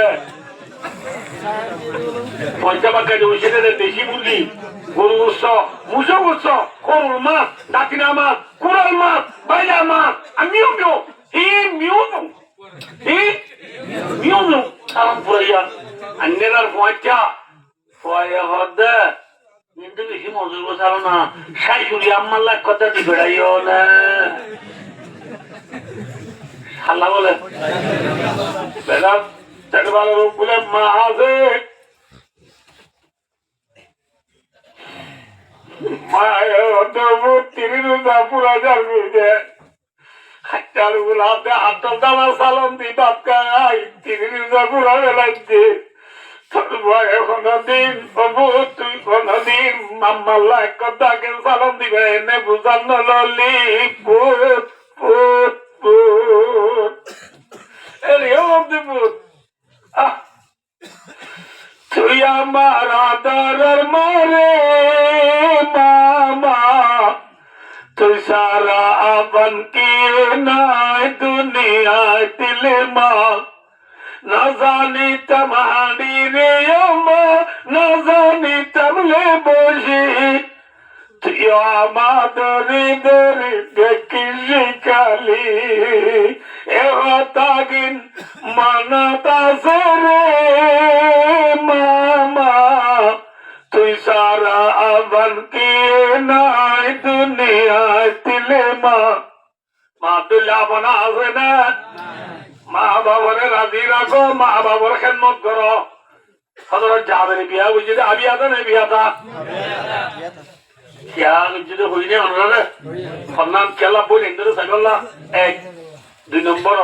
পঞ্চাবা খাইতে বসে দেশি মুরগি গরু উৎস মুসো উৎস করুল মাছ ডাকিনা মাছ কুড়াল মাছ বাইলা মাছ আর মিউ মিউ এই মিউ এই মিউ মিউ সালাম পুরাইয়া আন্যেরার পঞ্চা পয়া হদে কিন্তু বেশি মজুর বসালো না শাশুড়ি আম্মার লাগ কথা দি বেড়াইও না হাল্লা বলে বেড়া চার ভালো রূপ বলে মা আছে সালাম দি বাপ কাই পুরা বেলাইছে কোনদিন বাবু তুই কোনদিন মাম্মাল্লা কথাকে সালাম দিবে এনে বুঝানো ললি পুত পুত পুত পুত তুই আমার আদরের মারে মামা তুই সারা আপন কি নাই দুনিয়ায় দিলে মা না জানি তোমারি রে মা না জানি তমলে বসি তুই আমাদের দরে দেখি শিখালি এহতাগিন মানাতাছে রে মামা তুই সারা আবন কি নাই দুনিয়ায় দিলে মা মা তুলা বনা আছে না মা বাবারে রাজি রাখো মা বাবার খেদমত করো সদর যাবে বিয়া বুঝি আবিয়াতা নেই বিয়াতা क्या যদি হইনে অনুরাধে সন্ধান খেলা বই ইন্দুরে সাইকেল্লা 1 2 নম্বর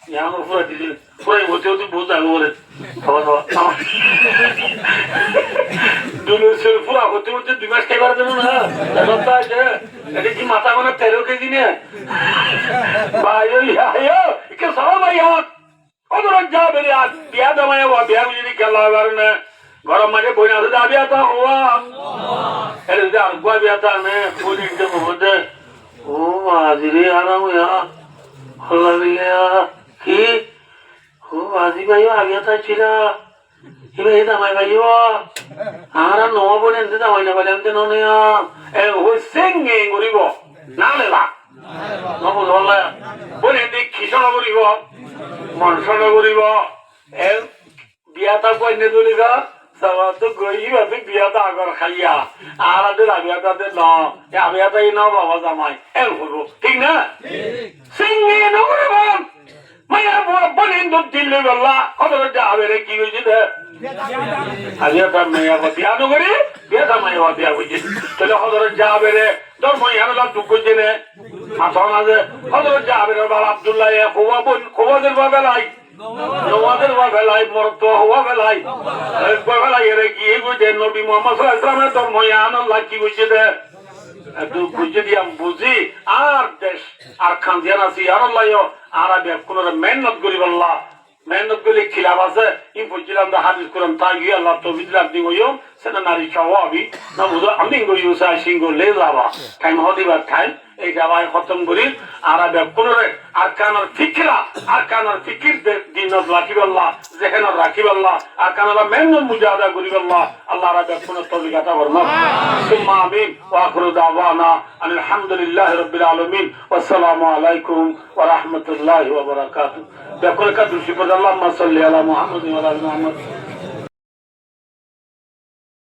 यहाँ पूरा दिल पूरा होते होते बहुत आगे बोले দুনিয়া পুরা হতে হতে 2 মাস খাইবার দেব না জানতা আছে এটা কি মাথা মানে 13 কেজি নে ভাই আয়ো কে সব ভাই ওদর যাবে রে আজ বিয়া দমায় ও বিয়া বুঝি খেলা আর না গরম মাঝে বইনা আছে দাবিয়া তা হওয়া এর যা গয়া বিয়া তা নে কোনি দে মহদে ও আজিরে আরাম ইয়া হল্লালিয়া কি ও আজি ভাইও আগে তা ছিল ইবে দামাই ভাইও আর নো বনে দে দামাই না বলে আমতে ননে এ ও সেঙ্গে গরিব না লেলা নো বললা বনে দে কিশোর গরিব মনসন গরিব এ বিয়াটা কইনে দলিগা সবাতো গইবা তুই বিয়াটা আগর খাইয়া আর আদের আবিয়াটাতে ন আবিয়াটাই ন বাবা জামাই এ হলো ঠিক না সিঙ্গে ন গরিব মায়া বনে দু দিল্লি গল্লা ওদের যাবে রে কি হইছে দে আবিয়াটা মায়া বিয়া ন করি বিয়াটা মায়া বিয়া হইছে তাহলে ওদের যাবে রে তোর মায়া না দুঃখ জেনে মাথা না ওদের যাবে রে বাবা আব্দুল্লাহ এ খোয়া বন খোয়াদের বাবা লাই নওয়াজের বাবেলাই মরত হওয়া বেলাই বেলাই এর কি বুঝে নবী মুহাম্মদ সাল্লাল্লাহু আলাইহি ওয়াসাল্লামের ধর্ম ইয়ান আল্লাহ কি বুঝে দে একটু বুঝে দিয়াম বুঝি আর দেশ আর খান দিয়ান আছি আর আল্লাহ আর আমি কোন মেহনত করি বললা মেহনত করলে খিলাফ আছে ই বুঝলাম দা হাদিস কোরআন তা গিয়ে আল্লাহ তো বিজলাম দিন হইও সেটা নারী চাওয়াবি না বুঝো আমি গই উসা সিংহ লে যাবা টাইম হদিবার টাইম এই যাবাই খতম করি আর আমি কোন আর কানার ফিকরা আর কানার ফিকির দিনত রাখিব আল্লাহ যেখানে রাখিব আল্লাহ আর কানারা মেহনত মুজাহাদা করিব আল্লাহ আল্লাহ রাবে কোন তৌফিক আতা ফরমা সুম্মা আমিন ওয়া আখিরু দাওয়ানা আলহামদুলিল্লাহি রাব্বিল আলামিন ওয়াসসালামু আলাইকুম ওয়া রাহমাতুল্লাহি ওয়া বারাকাতুহু দেখো কা দুশি পদ আল্লাহুম্মা সাল্লি আলা মুহাম্মাদিন ওয়া আলা আলি মুহাম্মাদ